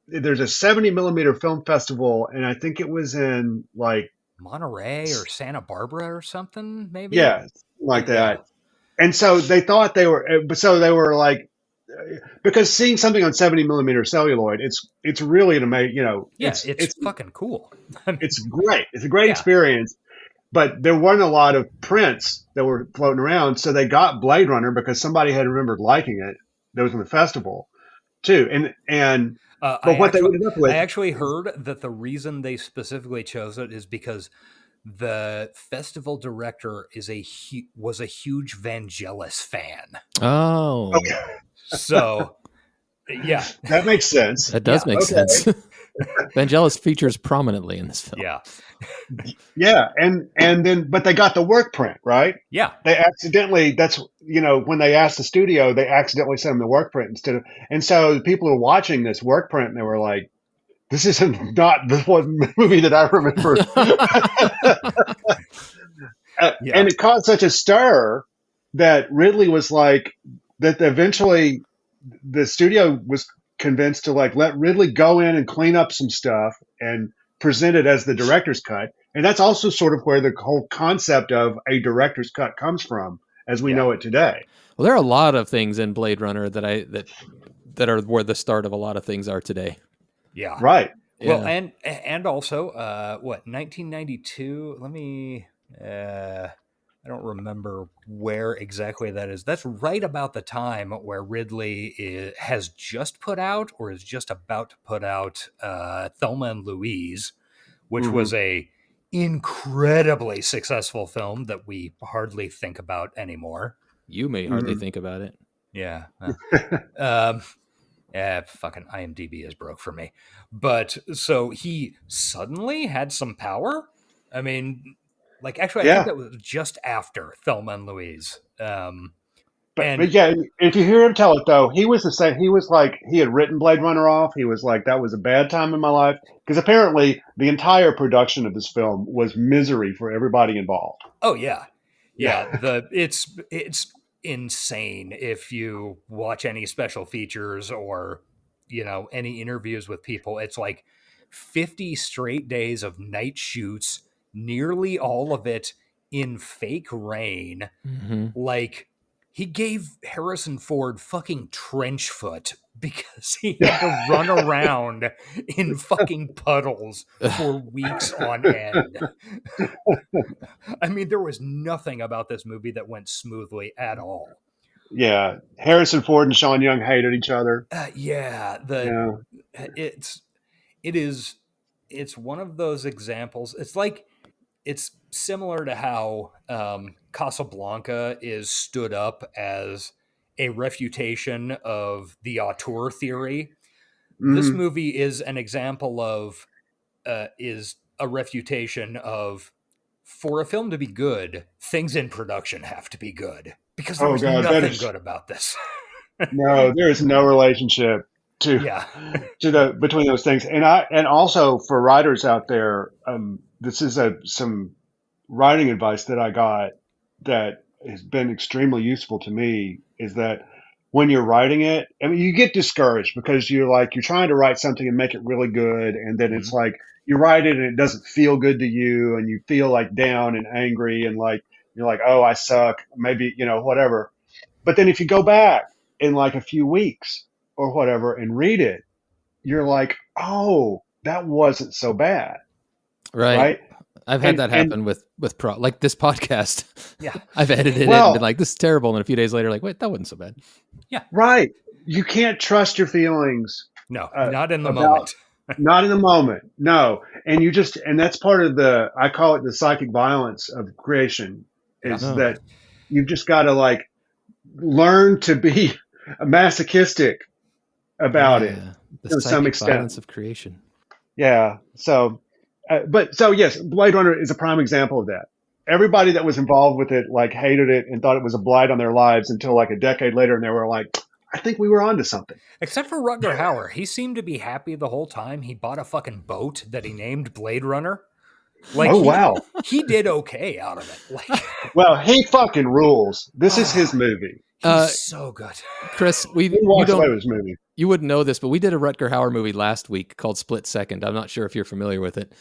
there's a 70 millimeter film festival, and I think it was in like Monterey or Santa Barbara or something, maybe. Yeah, like Yeah. that. And so they thought they were like, because seeing something on 70 millimeter celluloid, it's really an amazing, It's fucking cool. It's great. It's a great Yeah. experience. But there weren't a lot of prints that were floating around, so they got Blade Runner because somebody had remembered liking it. That was in the festival too, and but what they ended up with, I actually heard that the reason they specifically chose it is because the festival director was a huge Vangelis fan. Oh, okay, So, yeah, that makes sense. that does make sense. Vangelis features prominently in this film. yeah, Yeah, and then but they got the work print, right? yeah. They accidentally, when they asked the studio, they accidentally sent them the work print and so the people who were watching this work print, and they were like, this isn't not the one movie that I remember. Yeah. And it caused such a stir that Ridley was like, that eventually the studio was convinced to like let Ridley go in and clean up some stuff and present it as the director's cut. And that's also sort of where the whole concept of a director's cut comes from, as we know it today. Well, there are a lot of things in Blade Runner that are where the start of a lot of things are today. Yeah. Right. Well, and also, 1992? Let me. I don't remember where exactly that is. That's right about the time where Ridley has just put out or is just about to put out Thelma and Louise, which was a incredibly successful film that we hardly think about anymore. You may hardly think about it. Yeah. Fucking IMDb is broke for me. But so he suddenly had some power. I mean, like, actually, I think that was just after Thelma and Louise. But yeah, if you hear him tell it though, he was the same. He was like, he had written Blade Runner off. He was like, that was a bad time in my life, because apparently the entire production of this film was misery for everybody involved. Oh yeah. It's insane if you watch any special features or any interviews with people. It's like 50 straight days of night shoots, nearly all of it in fake rain. Like, he gave Harrison Ford fucking trench foot because he had to run around in fucking puddles for weeks on end. I mean, there was nothing about this movie that went smoothly at all. Yeah, Harrison Ford and Sean Young hated each other. It's one of those examples. It's like, it's similar to how Casablanca is stood up as a refutation of the auteur theory. This movie is an example of is a refutation of, for a film to be good, things in production have to be good, because there was nothing good about this. No, there is no relationship between those things. And also for writers out there, this is some writing advice that I got that has been extremely useful to me, is that when you're writing it, I mean, you get discouraged because you're trying to write something and make it really good. And then it's like, you write it and it doesn't feel good to you, and you feel like down and angry, and like, you're like, oh, I suck, maybe, whatever. But then if you go back in like a few weeks or whatever and read it, you're like, oh, that wasn't so bad. Right. I've had that happen with like this podcast. Yeah. I've edited it and been like, this is terrible. And a few days later, like, wait, that wasn't so bad. Yeah. Right. You can't trust your feelings. No, not in the moment. Not in the moment. No. And that's part of I call it the psychic violence of creation, is that you've just got to like learn to be masochistic about it to some extent. Violence of creation. Yeah. So yes, Blade Runner is a prime example of that. Everybody that was involved with it like hated it and thought it was a blight on their lives until like a decade later, and they were like, I think we were onto something. Except for Rutger Hauer. He seemed to be happy the whole time. He bought a fucking boat that he named Blade Runner. Like, he did okay out of it. Like, well, he fucking rules. This is his movie. He's so good. Chris, We walked away with this movie. you wouldn't know this, but we did a Rutger Hauer movie last week called Split Second. I'm not sure if you're familiar with it.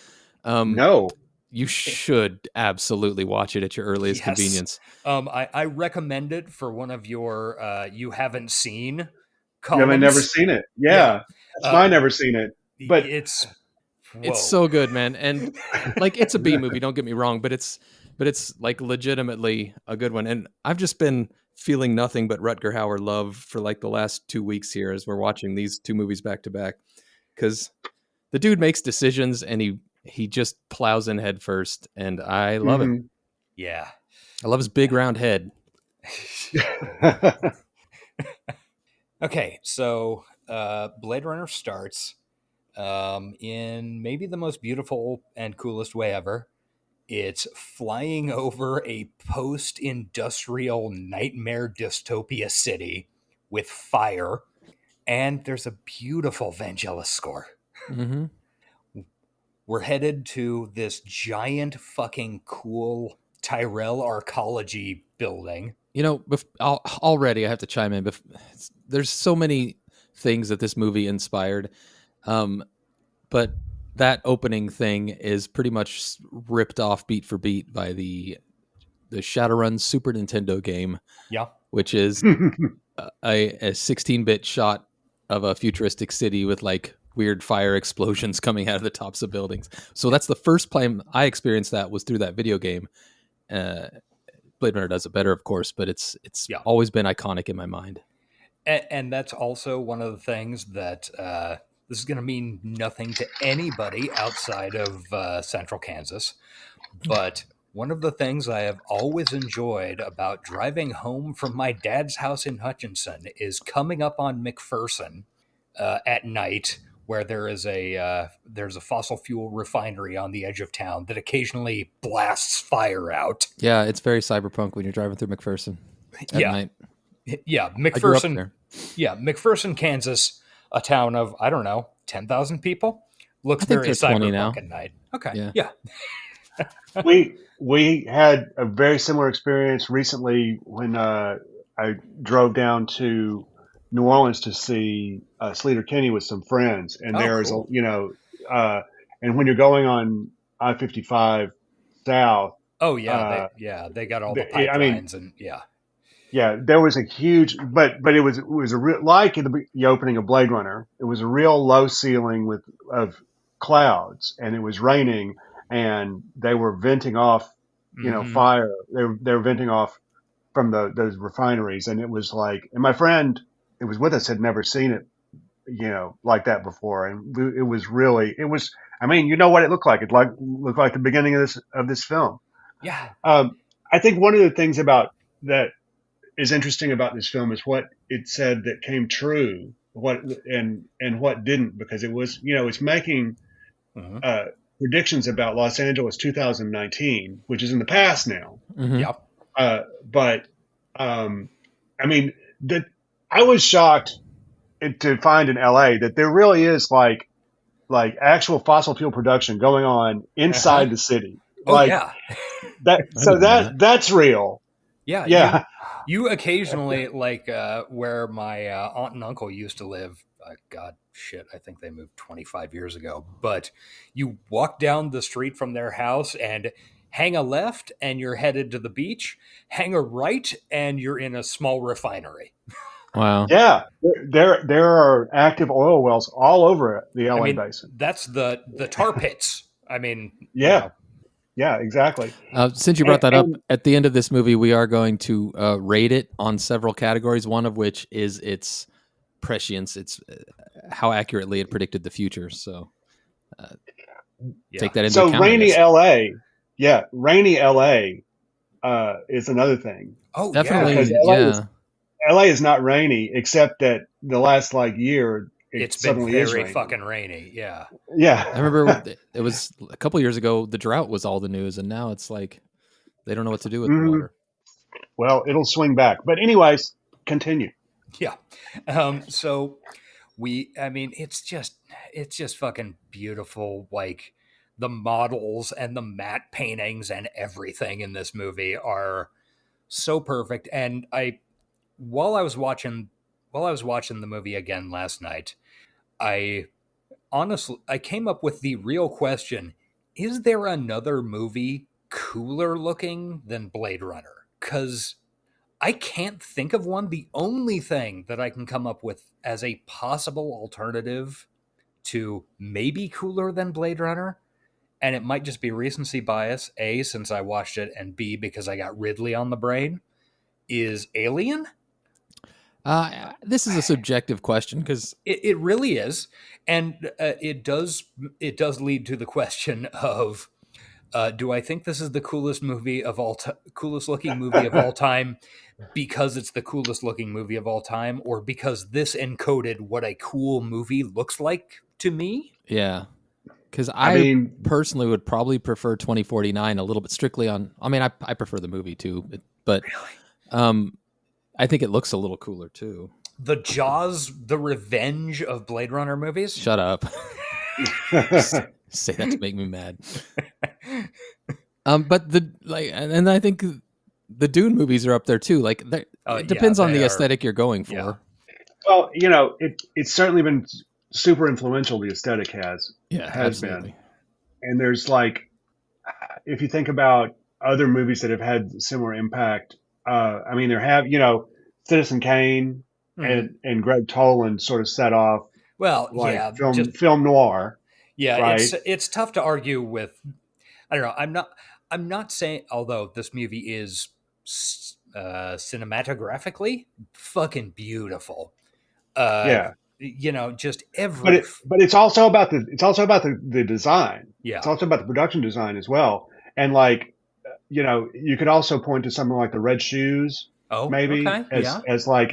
No. You should absolutely watch it at your earliest Yes. convenience. I recommend it for one of your you haven't seen You columns. haven't never seen it. Yeah. That's mine, never seen it. But it's so good, man. And like, it's a B movie, don't get me wrong, but it's like legitimately a good one. And I've just been feeling nothing but Rutger Hauer love for like the last 2 weeks here as we're watching these two movies back to back, because the dude makes decisions and he just plows in head first, and I love him. Yeah. I love his big round head. Okay, so Blade Runner starts in maybe the most beautiful and coolest way ever. It's flying over a post-industrial nightmare dystopia city with fire, and there's a beautiful Vangelis score. Mm-hmm. We're headed to this giant fucking cool Tyrell arcology building. You know, already I have to chime in. There's so many things that this movie inspired, but that opening thing is pretty much ripped off beat for beat by the Shadowrun Super Nintendo game. Yeah, which is a 16-bit shot of a futuristic city with like weird fire explosions coming out of the tops of buildings. So that's the first time I experienced that was through that video game. Blade Runner does it better, of course, but it's always been iconic in my mind. And that's also one of the things that this is going to mean nothing to anybody outside of Central Kansas. But one of the things I have always enjoyed about driving home from my dad's house in Hutchinson is coming up on McPherson at night, where there's a fossil fuel refinery on the edge of town that occasionally blasts fire out. Yeah, it's very cyberpunk when you're driving through McPherson at night. Yeah, I grew up McPherson. there. Yeah, McPherson, Kansas, a town of, I don't know, 10,000 people. Looks I think very they're 20 now. cyberpunk at night. Okay. Yeah. we had a very similar experience recently when I drove down to New Orleans to see Sleater Kinney with some friends, and there's cool. and when you're going on I-55 south. Oh yeah, they got all the pipelines and yeah. Yeah, there was a huge, but it was a real, like in the opening of Blade Runner, it was a real low ceiling of clouds, and it was raining, and they were venting off, fire. They were venting off from those refineries, and it was like, and my friend, it was with us, had never seen it, like that before, and it was. I mean, you know what it looked like? It looked like the beginning of this film. Yeah. I think one of the things about that is interesting about this film is what it said that came true, and what didn't, because it was, it's making predictions about Los Angeles 2019, which is in the past now. Mm-hmm. Yep. But I mean, I was shocked to find in LA that there really is like actual fossil fuel production going on inside the city. Oh yeah. That's real. Yeah. Yeah. You occasionally, like where my aunt and uncle used to live, God, shit, I think they moved 25 years ago. But you walk down the street from their house and hang a left and you're headed to the beach, hang a right and you're in a small refinery. Wow. Yeah, there are active oil wells all over the LA basin. That's the tar pits. I mean, yeah. Yeah, exactly. Since you brought that up, at the end of this movie, we are going to rate it on several categories, one of which is its prescience. It's how accurately it predicted the future. So take that into account. So rainy LA. Yeah, rainy LA is another thing. Oh, definitely. Yeah. LA is not rainy, except that the last year it's been very fucking rainy. Yeah. Yeah. I remember it was a couple years ago, the drought was all the news, and now it's like they don't know what to do with the water. Well, it'll swing back. But anyways, continue. Yeah. So it's just fucking beautiful. Like the models and the matte paintings and everything in this movie are so perfect. And while I was watching the movie again last night, I came up with the real question: is there another movie cooler looking than Blade Runner? Because I can't think of one. The only thing that I can come up with as a possible alternative to maybe cooler than Blade Runner, and it might just be recency bias, A, since I watched it, and B, because I got Ridley on the brain, is Alien. This is a subjective question because It really is, and it does lead to the question of, do I think this is the coolest movie of coolest looking movie of all time because it's the coolest looking movie of all time, or because this encoded what a cool movie looks like to me? yeah, because I I mean, personally would probably prefer 2049 a little bit strictly on. I mean, I prefer the movie too, but I think it looks a little cooler too. The Jaws, the revenge of Blade Runner movies. Shut up. Say that to make me mad. But and I think the Dune movies are up there too. Like, it depends on the aesthetic you're going for. Yeah. well, it's certainly been super influential. The aesthetic has Absolutely. been, and there's like, if you think about other movies that have had similar impact, I mean, there have, Citizen Kane and Greg Toland sort of set off like film noir. Yeah, right? it's tough to argue with. I don't know. I'm not saying, although this movie is cinematographically fucking beautiful. Just every. But it's also about the design. Yeah, it's also about the production design as well. And like, you could also point to something like the Red Shoes. Oh, maybe okay. as like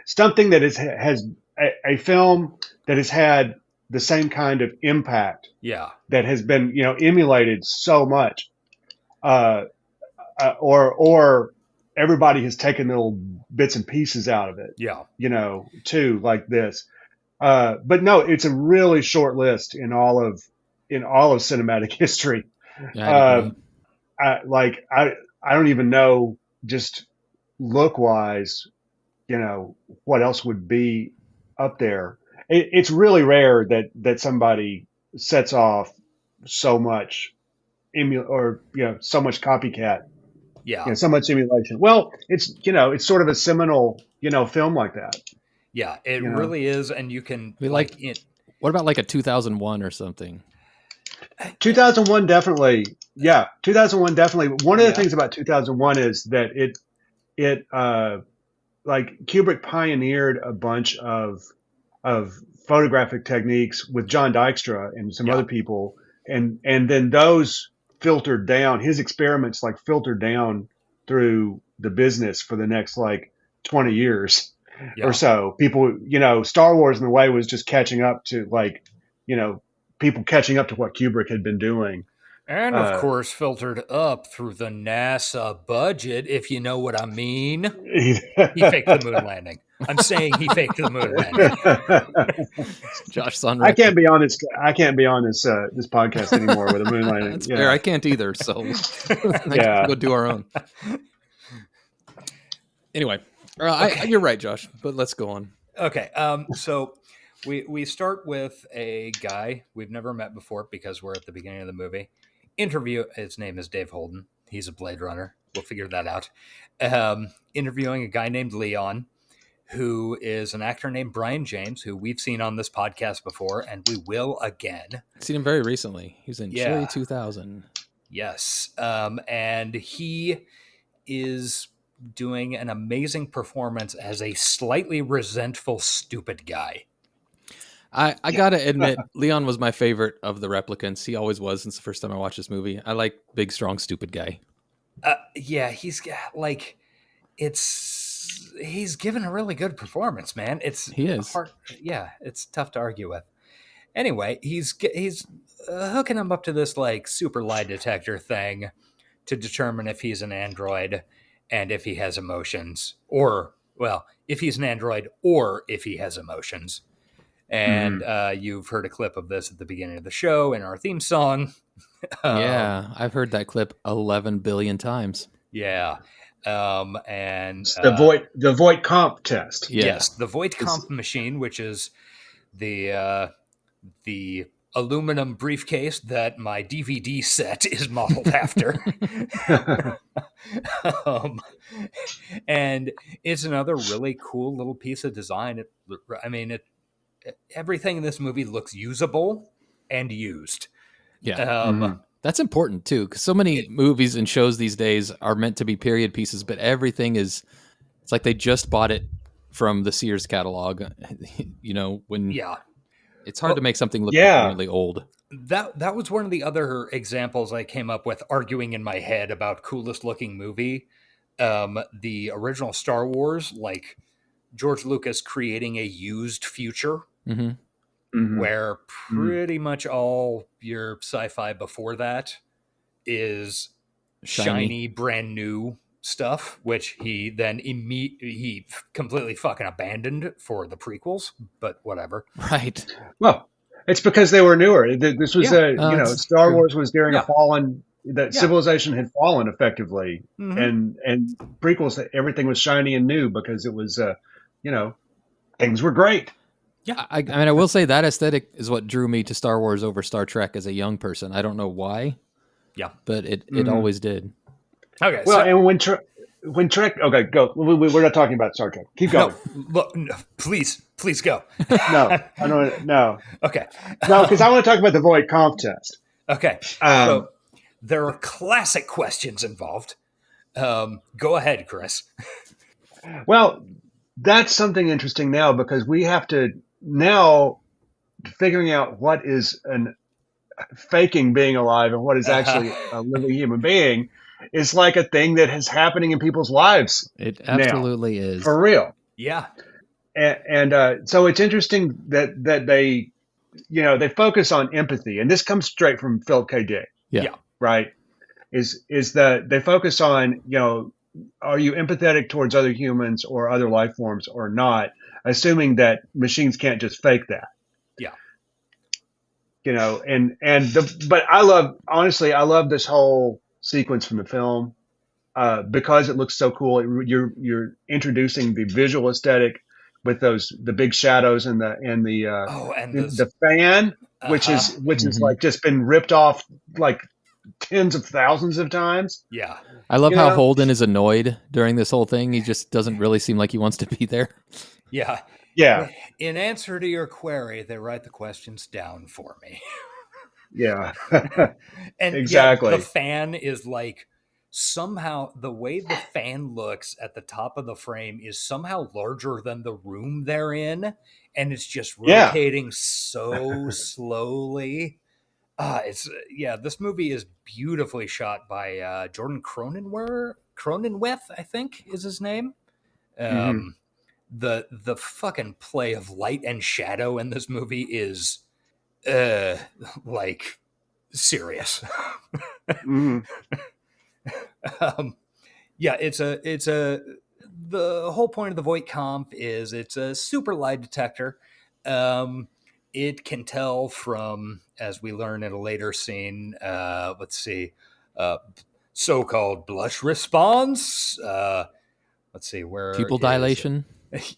something that has a film that has had the same kind of impact. Yeah, that has been emulated so much, or everybody has taken little bits and pieces out of it. Yeah, too, like this. But no, it's a really short list in all of cinematic history. Yeah, I don't even know, just look wise, what else would be up there. It's really rare that somebody sets off so much so much copycat. Yeah, So much emulation. Well, it's sort of a seminal film like that. Yeah, it really is, and you can what about like a 2001 or something? 2001 definitely. Yeah, 2001 definitely. One of the things about 2001 is that it like Kubrick pioneered a bunch of photographic techniques with John Dykstra and some other people, and then those filtered down. His experiments filtered down through the business for the next 20 years or so. People, Star Wars in a way was just catching up to people catching up to what Kubrick had been doing. And of course, filtered up through the NASA budget, if you know what I mean. He faked the moon landing. I'm saying he faked the moon landing. Josh Sunray. I can't be on this this podcast anymore with a moon landing. That's fair. I can't either. So go do our own. Anyway, you're right, Josh. But let's go on. Okay. So we start with a guy we've never met before because we're at the beginning of the movie. His name is Dave Holden. He's a Blade Runner. We'll figure that out. Interviewing a guy named Leon, who is an actor named Brian James, who we've seen on this podcast before, and we will again. I've seen him very recently. He was in Cherry 2000. Yes. And he is doing an amazing performance as a slightly resentful, stupid guy. I gotta admit, Leon was my favorite of the replicants. He always was since the first time I watched this movie. I like big, strong, stupid guy. He's he's given a really good performance, man. He is. It's tough to argue with. Anyway, he's hooking him up to this super lie detector thing to determine if he's an android and if he has emotions, or if he's an android or if he has emotions. And you've heard a clip of this at the beginning of the show in our theme song. Yeah, I've heard that clip 11 billion times. Yeah. And It's the Voight-Kampff test. Yeah. yes, the Voight-Kampff machine, which is the aluminum briefcase that my DVD set is modeled after. And it's another really cool little piece of design. Everything in this movie looks usable and used. Yeah. That's important too, because so many movies and shows these days are meant to be period pieces, but everything is, it's like they just bought it from the Sears catalog. When it's hard to make something look really old. That was one of the other examples I came up with arguing in my head about coolest looking movie. The original Star Wars, like George Lucas creating a used future where pretty much all your sci-fi before that is shiny brand new stuff, which he then he completely fucking abandoned for the prequels, but whatever. Right. Well, it's because they were newer. This was Star Wars was during a fallen civilization had fallen effectively, and prequels, everything was shiny and new because it was things were great. Yeah, I mean, I will say that aesthetic is what drew me to Star Wars over Star Trek as a young person. I don't know why. Yeah, but it always did. Okay. Well, and when Trek, okay, go. We're not talking about Star Trek. Keep going. No, please go. No, I don't. No. Okay. No, because I want to talk about the Voight-Kampff test. Okay. So there are classic questions involved. Go ahead, Chris. Well, that's something interesting now because we have to now figuring out what is faking being alive and what is actually a living human being is like a thing that is happening in people's lives. It absolutely is. For real. Yeah. And so it's interesting that they, they focus on empathy, and this comes straight from Philip K. Dick. Yeah. Right. Is that they focus on, are you empathetic towards other humans or other life forms or not? Assuming that machines can't just fake that. Yeah. But I love this whole sequence from the film because it looks so cool. You're introducing the visual aesthetic with the big shadows and the fan, which is like just been ripped off like tens of thousands of times. Yeah. I love how Holden is annoyed during this whole thing. He just doesn't really seem like he wants to be there. Yeah. Yeah. In answer to your query, they write the questions down for me. Yeah. And exactly. The fan is like somehow the way the fan looks at the top of the frame is somehow larger than the room they're in. And it's just rotating so slowly. This movie is beautifully shot by Jordan Cronenweth, I think is his name. The fucking play of light and shadow in this movie is like serious. The whole point of the Voight-Kampff is it's a super lie detector. It can tell from, as we learn in a later scene, so-called blush response. Let's see, where pupil dilation.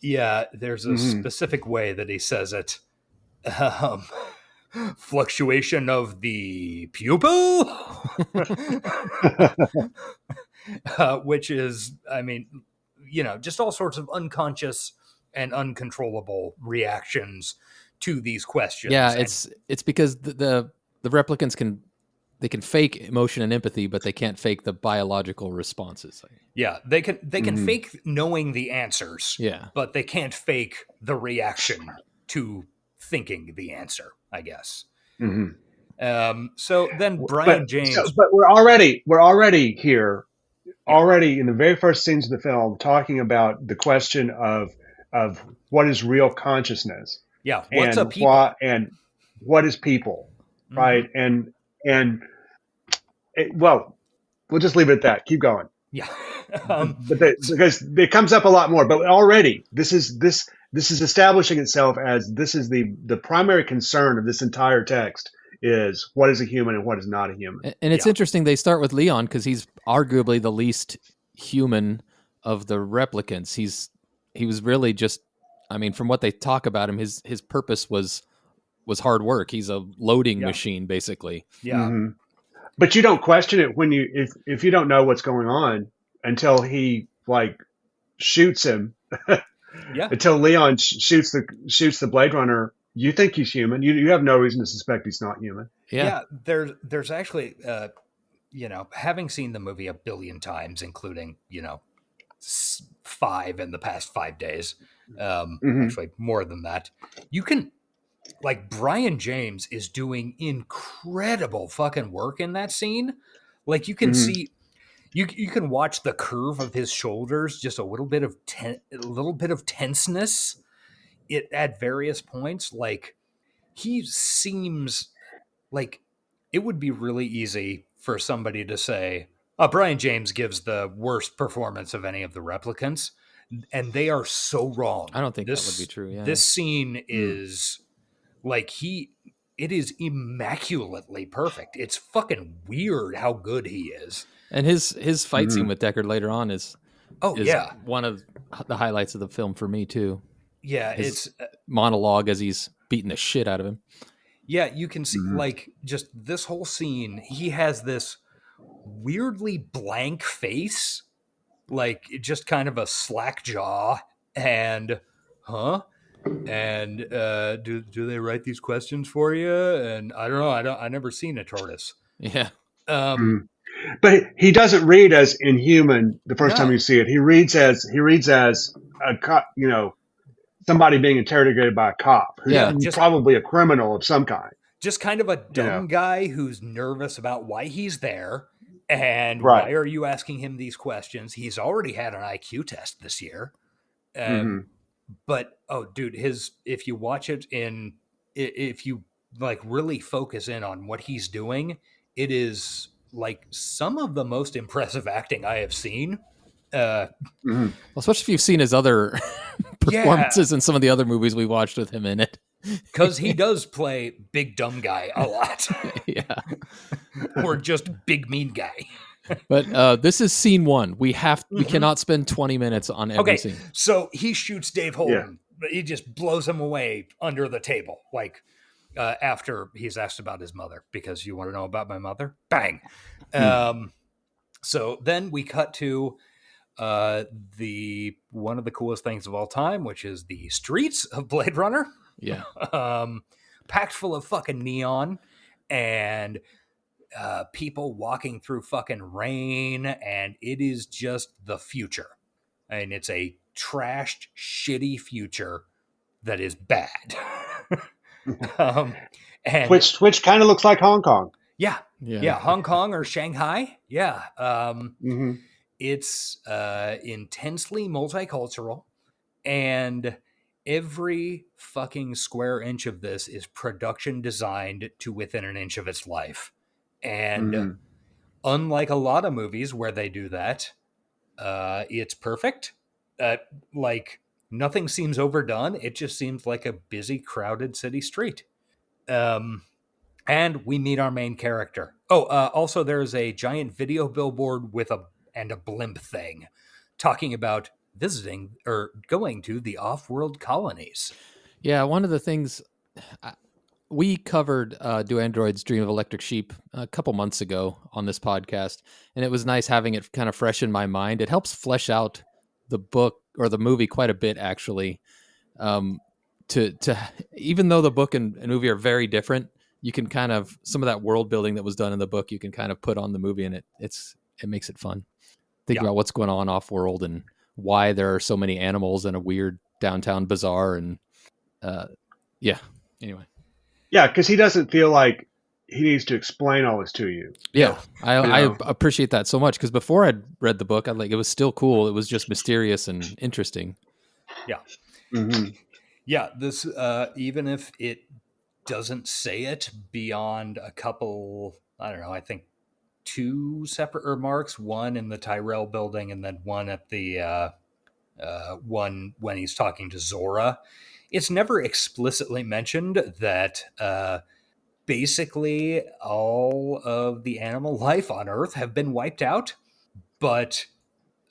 Yeah, there's a specific way that he says it. Fluctuation of the pupil, which is, just all sorts of unconscious and uncontrollable reactions to these questions. Yeah, it's because the replicants can fake emotion and empathy, but they can't fake the biological responses. Yeah, they can fake knowing the answers. Yeah, but they can't fake the reaction to thinking the answer, I guess. So then Brian James. But we're already here, already in the very first scenes of the film, talking about the question of what is real consciousness. Yeah, what's a people? And what is people, right? Well, we'll just leave it at that. Keep going. Yeah, because it comes up a lot more. But already, this is establishing itself as this is the primary concern of this entire text is what is a human and what is not a human. And it's interesting they start with Leon because he's arguably the least human of the replicants. He was really just, I mean, from what they talk about him, his purpose was hard work. He's a loading machine, basically. Yeah. Mhm. But you don't question it when if you don't know what's going on until he like shoots him. Yeah. Until Leon shoots the Blade Runner, you think he's human. You have no reason to suspect he's not human. Yeah. There's actually, having seen the movie a billion times, including, 5 in the past 5 days, actually more than that, you can, like, Brian James is doing incredible fucking work in that scene. Like, you can see, you can watch the curve of his shoulders, just a little bit of tenseness at various points. Like, he seems like it would be really easy for somebody to say, "Oh, Brian James gives the worst performance of any of the replicants," and they are so wrong. I don't think that would be true. Yeah. This scene is like it is immaculately perfect. It's fucking weird how good he is. And his fight scene with Deckard later on is one of the highlights of the film for me too. Yeah, His it's monologue as he's beating the shit out of him. Yeah, you can see like just this whole scene. He has this weirdly blank face, like just kind of a slack jaw, and do they write these questions for you? And I don't know. I never seen a tortoise. Yeah. But he doesn't read as inhuman the first time you see it. He reads as a cop, somebody being interrogated by a cop who's probably a criminal of some kind. Just kind of a dumb guy who's nervous about why he's there and why are you asking him these questions. He's already had an IQ test this year. But, oh, dude, if you watch it if you like really focus in on what he's doing, it is like some of the most impressive acting I have seen. Well, especially if you've seen his other performances in some of the other movies we watched with him in it. Because he does play big dumb guy a lot. Yeah. Or just big mean guy. But this is scene 1. We cannot spend 20 minutes on every scene. So he shoots Dave Holden. But he just blows him away under the table. Like, after he's asked about his mother, because you want to know about my mother? Bang. So then we cut to one of the coolest things of all time, which is the streets of Blade Runner. Yeah. Packed full of fucking neon and people walking through fucking rain, and it is just the future. And it's a trashed, shitty future that is bad. And which kind of looks like Hong Kong. Yeah. Hong Kong or Shanghai. Yeah. It's intensely multicultural, and every fucking square inch of this is production designed to within an inch of its life. And unlike a lot of movies where they do that, it's perfect. Like, nothing seems overdone. It just seems like a busy, crowded city street. And we meet our main character. Also, there's a giant video billboard with a blimp thing talking about visiting or going to the off-world colonies. Yeah, one of the things we covered Do Androids Dream of Electric Sheep a couple months ago on this podcast, and it was nice having it kind of fresh in my mind. It helps flesh out the book or the movie quite a bit, actually. To even though the book and movie are very different, you can kind of, some of that world building that was done in the book, you can kind of put on the movie, and it makes it fun. Think about what's going on off world and why there are so many animals in a weird downtown bazaar. And anyway. Yeah, because he doesn't feel like he needs to explain all this to you. Yeah, I appreciate that so much, because before I'd read the book, it was still cool. It was just mysterious and interesting. Yeah. Yeah, this, even if it doesn't say it beyond a couple, I don't know, I think 2 separate remarks, one in the Tyrell building and then one at the one when he's talking to Zora. It's never explicitly mentioned that basically all of the animal life on Earth have been wiped out, but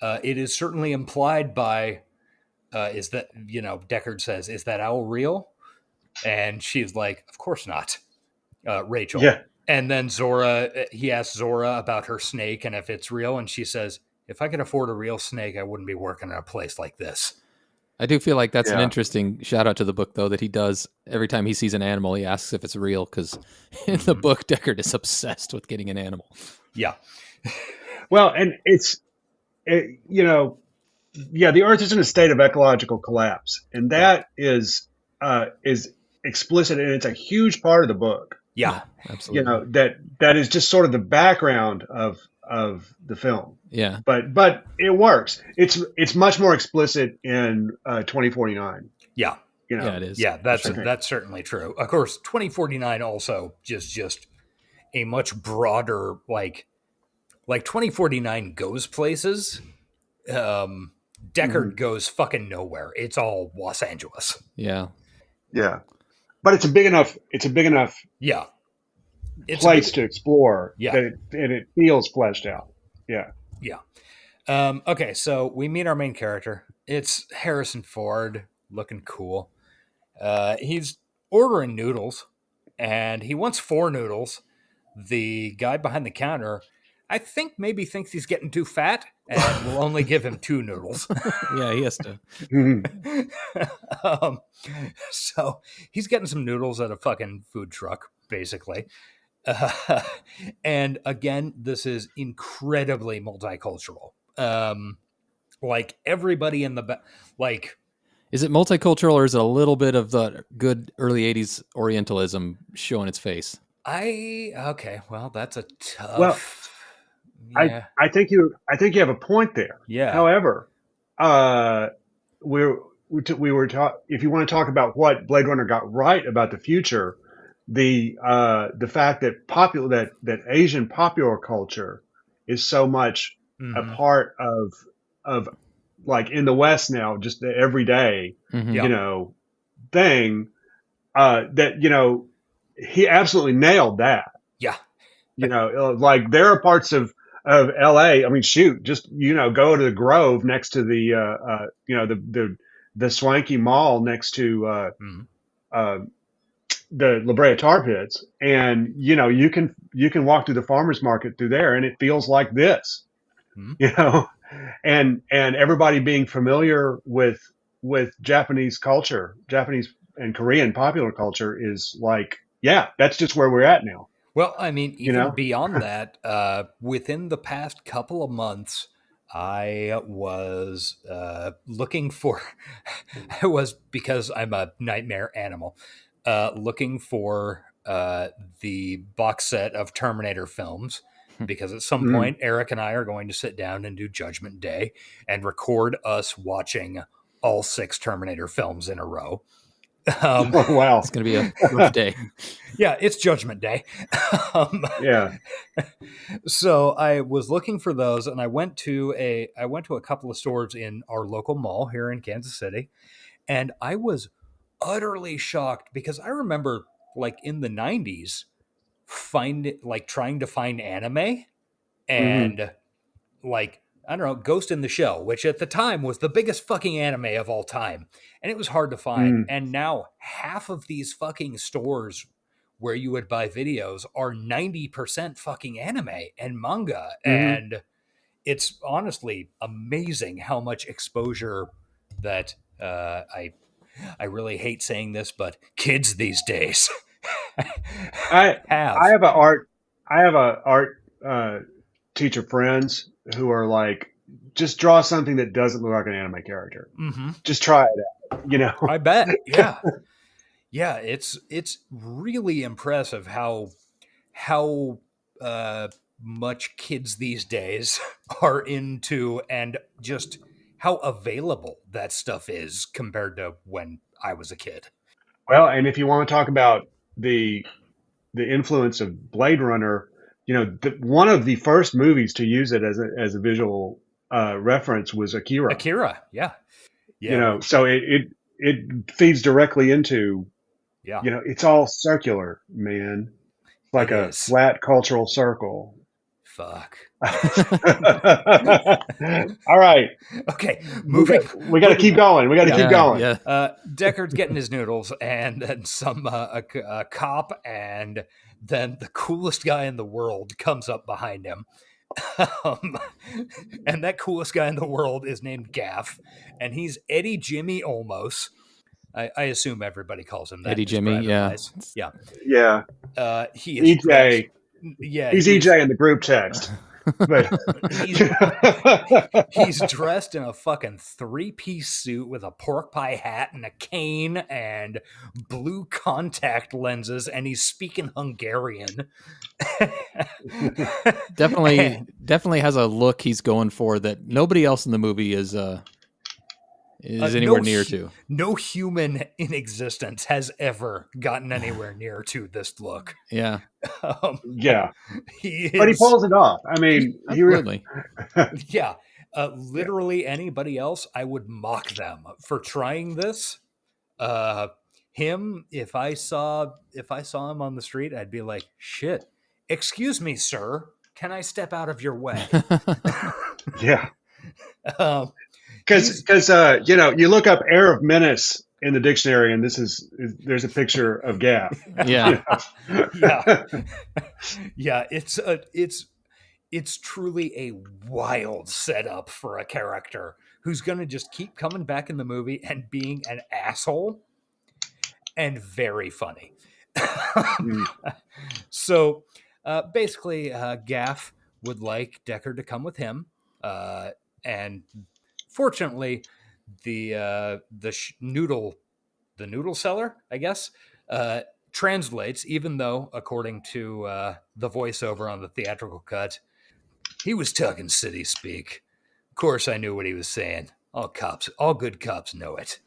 It is certainly implied by, is that, Deckard says, is that owl real? And she's like, of course not, Rachel. Yeah. And then he asks Zora about her snake and if it's real. And she says, if I could afford a real snake, I wouldn't be working in a place like this. I do feel like that's an Yeah. interesting shout out to the book, though, that he does every time he sees an animal, he asks if it's real, because in the book, Deckard is obsessed with getting an animal. Yeah. Well, and the Earth is in a state of ecological collapse, and that is explicit, and it's a huge part of the book. Yeah. Absolutely. That is just sort of the background of the film. Yeah. But it works. It's much more explicit in 2049. Yeah. Yeah, it is. Yeah, that's certainly true. Of course, 2049 also just a much broader, like 2049 goes places. Deckard goes fucking nowhere. It's all Los Angeles. Yeah. Yeah, but it's a big enough Yeah. It's place to explore. Yeah. and it feels fleshed out. Yeah. Yeah. Okay, so we meet our main character. It's Harrison Ford, looking cool. He's ordering noodles, and he wants 4 noodles. The guy behind the counter, I think, maybe thinks he's getting too fat, and will only give him 2 noodles. Yeah, he has to. So he's getting some noodles at a fucking food truck, basically. And again, this is incredibly multicultural. Like everybody in the Is it multicultural, or is it a little bit of the good early 80s Orientalism showing its face? okay, well, that's a tough. Well, yeah. I think you have a point there. Yeah. However, we were if you want to talk about what Blade Runner got right about the future, the fact that that Asian popular culture is so much a part of like in the West now, just the everyday thing, that he absolutely nailed that. Yeah. Like there are parts of LA. I mean, shoot, just go to the Grove next to the swanky mall next to the La Brea Tar Pits, and you can walk through the farmers market through there, and it feels like this, and everybody being familiar with Japanese culture, Japanese and Korean popular culture is like, yeah, that's just where we're at now. Well, I mean, even beyond that, within the past couple of months, I was looking for, because I'm a nightmare animal, looking for the box set of Terminator films, because at some point, Eric and I are going to sit down and do Judgment Day and record us watching all 6 Terminator films in a row. Oh, wow. It's going to be a rough day. Yeah, it's Judgment Day. Yeah. So I was looking for those, and I went to a couple of stores in our local mall here in Kansas City, and I was utterly shocked because I remember, like, in the 90s, trying to find anime, and like, I don't know, Ghost in the Shell, which at the time was the biggest fucking anime of all time. And it was hard to find. And now half of these fucking stores where you would buy videos are 90% fucking anime and manga. And it's honestly amazing how much exposure that I really hate saying this, but kids these days I have a art teacher friends who are like, just draw something that doesn't look like an anime character. Just try it out, I bet. Yeah. Yeah. It's really impressive how much kids these days are into, and just how available that stuff is compared to when I was a kid. Well, and if you want to talk about the influence of Blade Runner, one of the first movies to use it as a visual reference was Akira. Yeah. Yeah. So it feeds directly into, it's all circular, man. It's like a flat cultural circle. Fuck. All right. Okay, moving. We got to keep going. We got to keep going. Yeah. Deckard's getting his noodles, and then some a cop, and then the coolest guy in the world comes up behind him. And that coolest guy in the world is named Gaff, and he's Eddie Jimmy Olmos. I assume everybody calls him that. Eddie Jimmy, yeah. Yeah. Yeah. He is EJ. Yeah, he's EJ in the group text. But he's dressed in a fucking 3-piece suit with a pork pie hat and a cane and blue contact lenses, and he's speaking Hungarian. Definitely has a look he's going for that nobody else in the movie is anywhere near to. No human in existence has ever gotten anywhere near to this look. Yeah. Yeah. But he pulls it off. I mean, he really. Yeah. Literally anybody else, I would mock them for trying this. Him, if I saw him on the street, I'd be like, shit. Excuse me, sir. Can I step out of your way? Yeah. Because you look up air of menace in the dictionary, and there's a picture of Gaff. Yeah. Yeah. It's truly a wild setup for a character who's going to just keep coming back in the movie and being an asshole and very funny. So basically, Gaff would like Deckard to come with him, and fortunately, the noodle seller, I guess, translates, even though, according to the voiceover on the theatrical cut, he was talking city speak. Of course, I knew what he was saying. All good cops know it.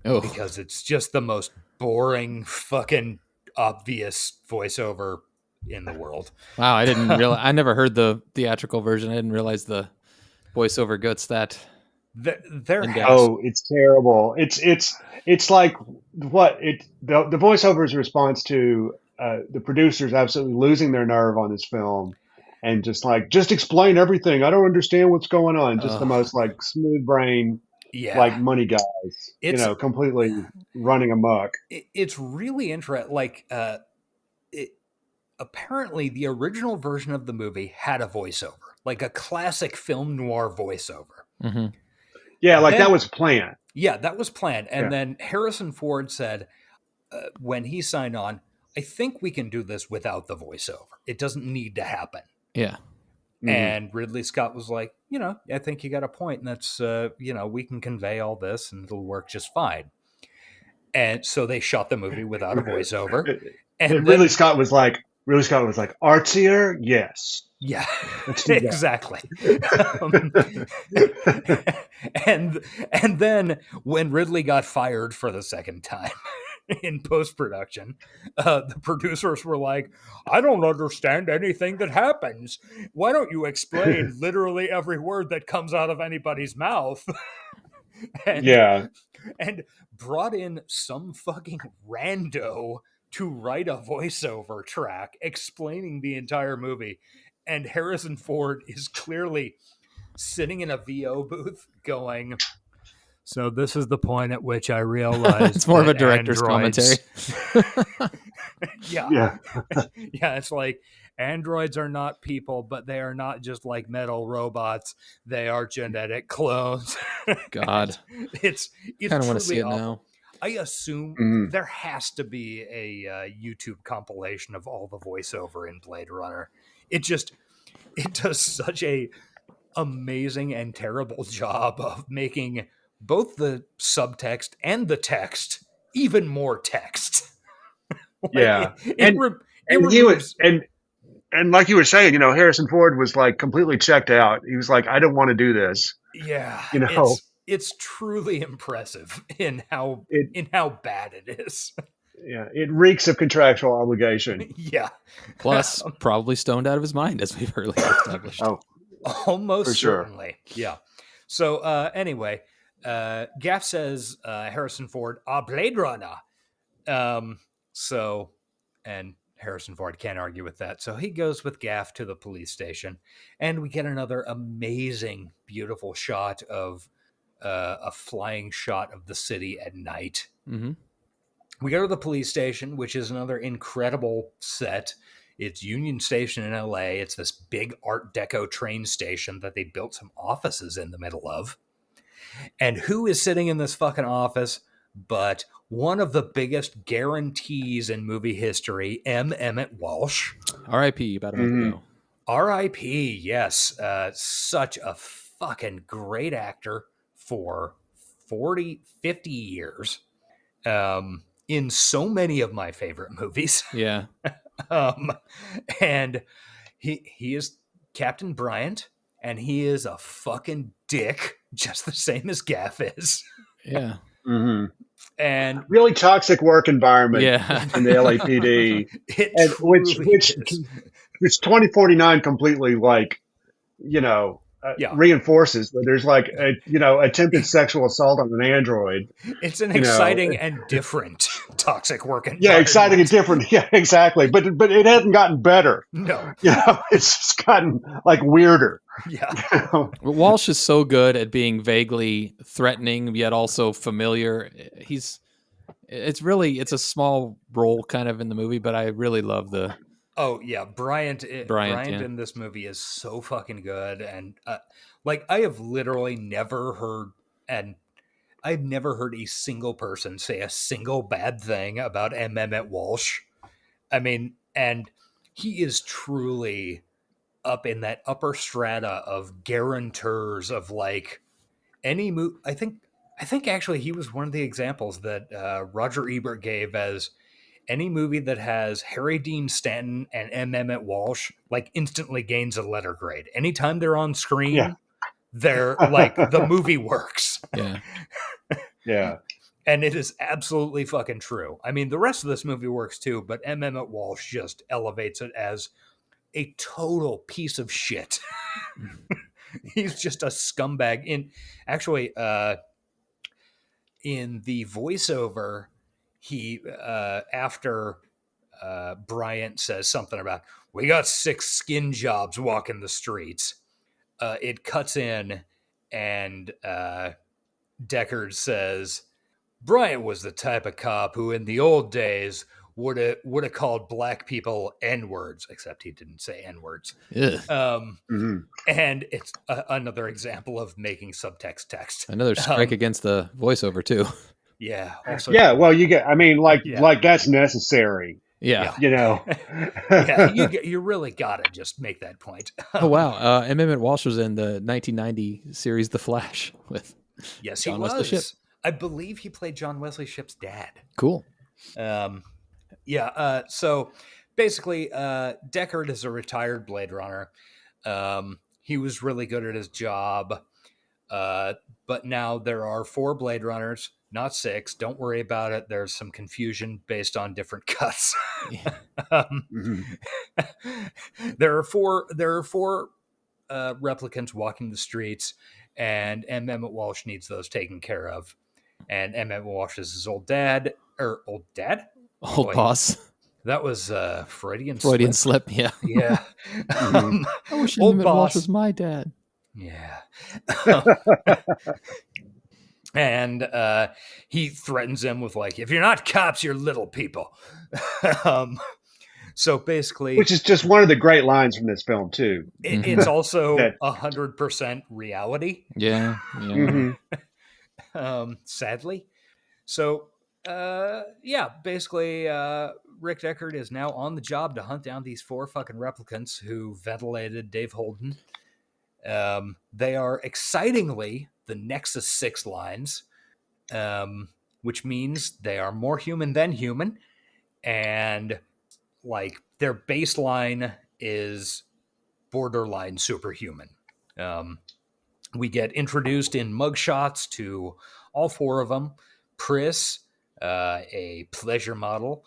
Oh. Because it's just the most boring, fucking obvious voiceover in the world. Wow, I didn't realize. I never heard the theatrical version. I didn't realize the voiceover guts that. It's terrible. It's like the voiceover's response to the producers absolutely losing their nerve on this film, and just explain everything. I don't understand what's going on. Just the most like smooth brain, like money guys, completely running amok. It's really interesting. Like, apparently the original version of the movie had a voiceover, like a classic film noir voiceover. Mm-hmm. Yeah, that was planned. Yeah, that was planned. And then Harrison Ford said, when he signed on, I think we can do this without the voiceover. It doesn't need to happen. Yeah. Mm-hmm. And Ridley Scott was like, I think you got a point. And that's, we can convey all this and it'll work just fine. And so they shot the movie without a voiceover. And Ridley Scott was like, artsier? Yes. Yeah, exactly. And then when Ridley got fired for the second time in post-production, the producers were like, I don't understand anything that happens. Why don't you explain literally every word that comes out of anybody's mouth? And brought in some fucking rando to write a voiceover track explaining the entire movie. And Harrison Ford is clearly sitting in a VO booth going, so this is the point at which I realized it's more of a director's commentary. Yeah. Yeah, it's like androids are not people, but they are not just like metal robots. They are genetic clones. God. It's kind of want to see it awful. now. I assume there has to be a YouTube compilation of all the voiceover in Blade Runner. It does such a amazing and terrible job of making both the subtext and the text even more text. And like you were saying, Harrison Ford was like completely checked out. He was like, I don't want to do this. Yeah. It's truly impressive in how bad it is. Yeah, it reeks of contractual obligation. Yeah. Plus, probably stoned out of his mind, as we've earlier established. Oh, almost for sure. Certainly. Yeah. So anyway, Gaff says Harrison Ford, Blade Runner. And Harrison Ford can't argue with that. So he goes with Gaff to the police station, and we get another amazing, beautiful shot of a flying shot of the city at night. Mm-hmm. We go to the police station, which is another incredible set. It's Union Station in LA. It's this big Art Deco train station that they built some offices in the middle of. And who is sitting in this fucking office but one of the biggest guarantees in movie history, M. Emmett Walsh. R.I.P. About a month ago. R.I.P. Yes. Such a fucking great actor for 40, 50 years. In so many of my favorite movies. Yeah. And he is Captain Bryant, and he is a fucking dick, just the same as Gaff is. Yeah. Mm-hmm. And really toxic work environment in the LAPD, and which 2049 completely reinforces. But there's like attempted sexual assault on an android. It's an exciting and different toxic work environment. Yeah, exciting and different. Yeah, exactly. But it hasn't gotten better. No, it's just gotten like weirder. Yeah. Walsh is so good at being vaguely threatening yet also familiar. It's a small role kind of in the movie, but I really love the. Oh yeah, Bryant in this movie is so fucking good, and I have literally never heard, and I've never heard a single person say a single bad thing about M. Emmett Walsh. I mean, and he is truly up in that upper strata of guarantors of like any movie. I think actually he was one of the examples that Roger Ebert gave as any movie that has Harry Dean Stanton and M. Emmett Walsh like instantly gains a letter grade. Anytime they're on screen, they're like the movie works. Yeah. Yeah. And it is absolutely fucking true. I mean, the rest of this movie works too, but M. Emmett Walsh just elevates it as a total piece of shit. He's just a scumbag. In the voiceover, he after Bryant says something about, we got 6 skin jobs walking the streets, it cuts in and Deckard says, Bryant was the type of cop who in the old days would have called black people N-words, except he didn't say N-words. And it's another example of making subtext text. Another strike against the voiceover too. Yeah. Also, well, you get. I mean, like that's necessary. Yeah. Yeah, you really gotta just make that point. Oh wow, M. Emmett Walsh was in the 1990 series The Flash with. Yes, John he was. Wesley Shipp. I believe he played John Wesley Shipp's dad. Cool. So basically, Deckard is a retired Blade Runner. He was really good at his job, but now there are 4 Blade Runners, not 6. Don't worry about it. There's some confusion based on different cuts. There are four replicants walking the streets, and M. Emmett Walsh needs those taken care of. And M. Emmett Walsh is his old dad. Old boss. That was Freudian slip. Yeah. Yeah. I wish Emmett Walsh was my dad. Yeah. And he threatens him with like, if you're not cops, you're little people. So basically, which is just one of the great lines from this film too. It's also 100% reality. Yeah. Sadly. So basically Rick Deckard is now on the job to hunt down these 4 fucking replicants who ventilated Dave Holden. They are excitingly the Nexus 6 lines, which means they are more human than human, and like their baseline is borderline superhuman. We get introduced in mugshots to all 4 of them. Pris, a pleasure model.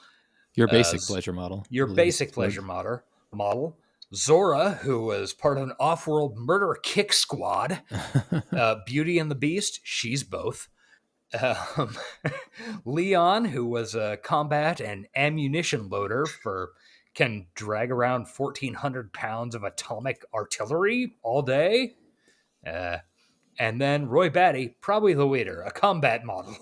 Your basic pleasure model. Your basic pleasure model. Zora, who was part of an off-world murder kick squad. Beauty and the Beast, she's both. Leon, who was a combat and ammunition loader for can drag around 1,400 pounds of atomic artillery all day. And then Roy Batty, probably the leader, a combat model.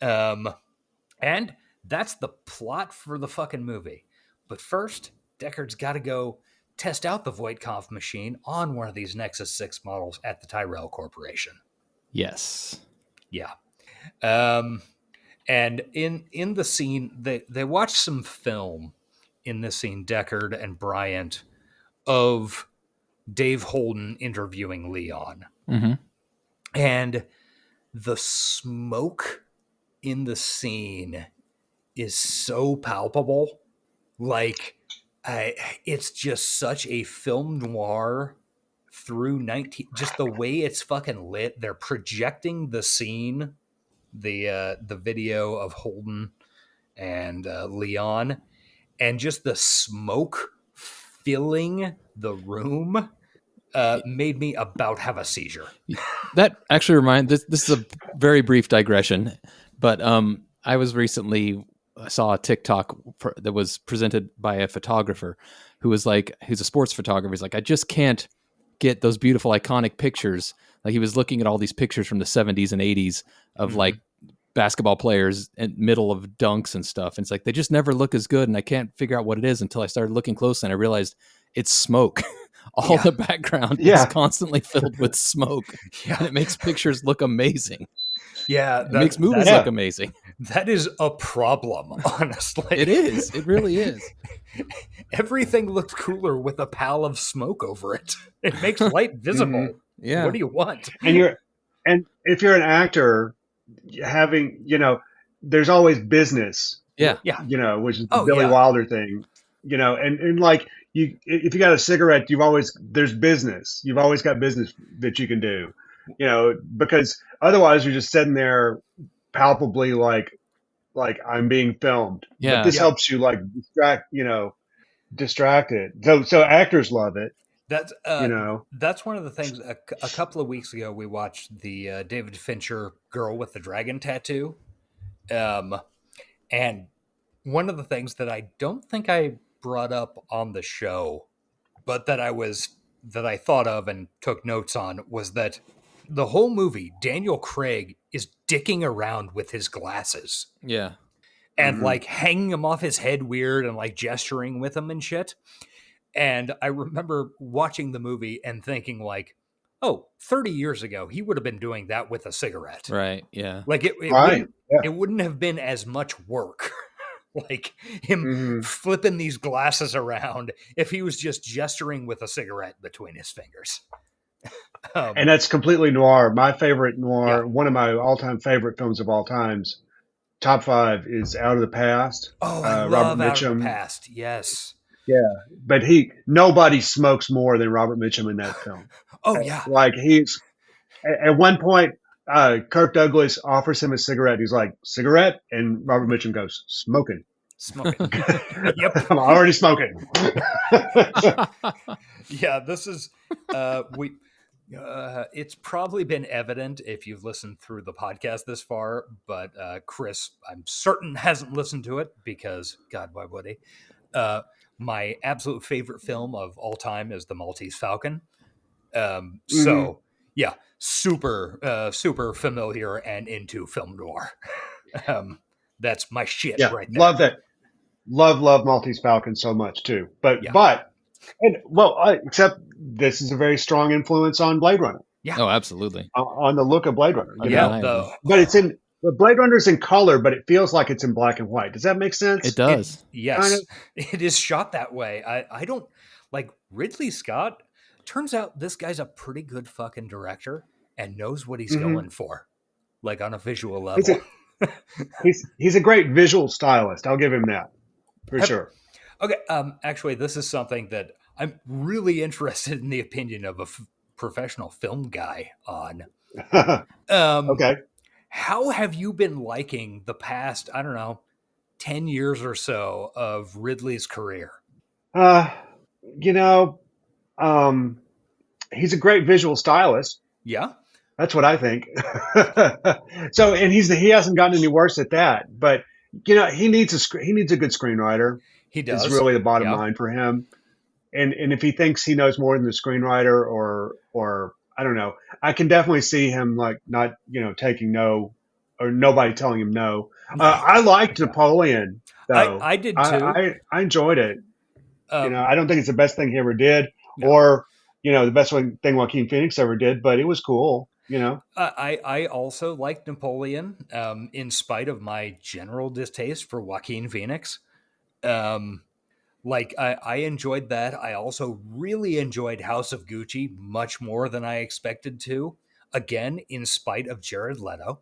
And that's the plot for the fucking movie. But first, Deckard's got to go test out the Voight-Kampff machine on one of these Nexus 6 models at the Tyrell Corporation. Yes. Yeah. And in the scene, they watched some film in this scene, Deckard and Bryant, of Dave Holden interviewing Leon. Mm-hmm. And the smoke in the scene is so palpable. Like, it's just such a film noir through just the way it's fucking lit. They're projecting the scene, the video of Holden and Leon, and just the smoke filling the room made me about have a seizure. That actually this is a very brief digression, but I was recently saw a TikTok that was presented by a photographer who was like, who's a sports photographer. He's like, I just can't get those beautiful iconic pictures. Like, he was looking at all these pictures from the 70s and 80s of like basketball players in middle of dunks and stuff. And it's like, they just never look as good. And I can't figure out what it is until I started looking closely and I realized it's smoke. All the background is constantly filled with smoke. And it makes pictures look amazing. Yeah. It makes movies look amazing. That is a problem, honestly. It is. It really is. Everything looks cooler with a pall of smoke over it. It makes light visible. Yeah. What do you want? And if you're an actor, having, there's always business. Yeah. Which is the Billy Wilder thing. And like, if you got a cigarette, there's business. You've always got business that you can do, because otherwise you're just sitting there palpably like I'm being filmed. Yeah. But this helps you like distract it. So actors love it. That's that's one of the things. A couple of weeks ago, we watched the David Fincher Girl with the Dragon Tattoo, and one of the things that I don't think I brought up on the show, but that I thought of and took notes on, was that the whole movie, Daniel Craig is dicking around with his glasses. Yeah. And like hanging them off his head weird and like gesturing with them and shit. And I remember watching the movie and thinking like, 30 years ago, he would have been doing that with a cigarette. Right. Yeah. Like it wouldn't have been as much work. Like him flipping these glasses around if he was just gesturing with a cigarette between his fingers. And that's completely noir. My favorite noir, one of my all-time favorite films of all times, top 5 is Out of the Past. Oh, I love Out of the Past. Yes. Yeah, but nobody smokes more than Robert Mitchum in that film. Oh yeah. Like he's at one point, Kirk Douglas offers him a cigarette. He's like, cigarette? And Robert Mitchum goes, smoking. Yep. I'm already smoking. Yeah, this is it's probably been evident if you've listened through the podcast this far, but Chris, I'm certain, hasn't listened to it because, God, why would he? My absolute favorite film of all time is The Maltese Falcon. So yeah, super familiar and into film noir. That's my shit right there. Love that. Love Maltese Falcon so much too. Except this is a very strong influence on Blade Runner. Yeah. Oh, absolutely. On the look of Blade Runner. But Blade Runner's in color, but it feels like it's in black and white. Does that make sense? It does. Yes. Kind of. It is shot that way. I don't like Ridley Scott. Turns out this guy's a pretty good fucking director and knows what he's going for, like on a visual level. He's a great visual stylist. I'll give him that for sure. Okay. Actually, this is something that I'm really interested in the opinion of a professional film guy on. Okay. How have you been liking the past, 10 years or so of Ridley's career? He's a great visual stylist. Yeah. That's what I think. And he hasn't gotten any worse at that, but he needs a good screenwriter. He is does. really the bottom Yeah. line for him. And if he thinks he knows more than the screenwriter or I don't know, I can definitely see him like not, taking no or nobody telling him no. I liked Yeah. Napoleon though. I did too. I enjoyed it. Um, I don't think it's the best thing he ever did no. or, the best thing Joaquin Phoenix ever did, but it was cool. I also liked Napoleon, in spite of my general distaste for Joaquin Phoenix. I enjoyed that. I also really enjoyed House of Gucci much more than I expected to. Again, in spite of Jared Leto.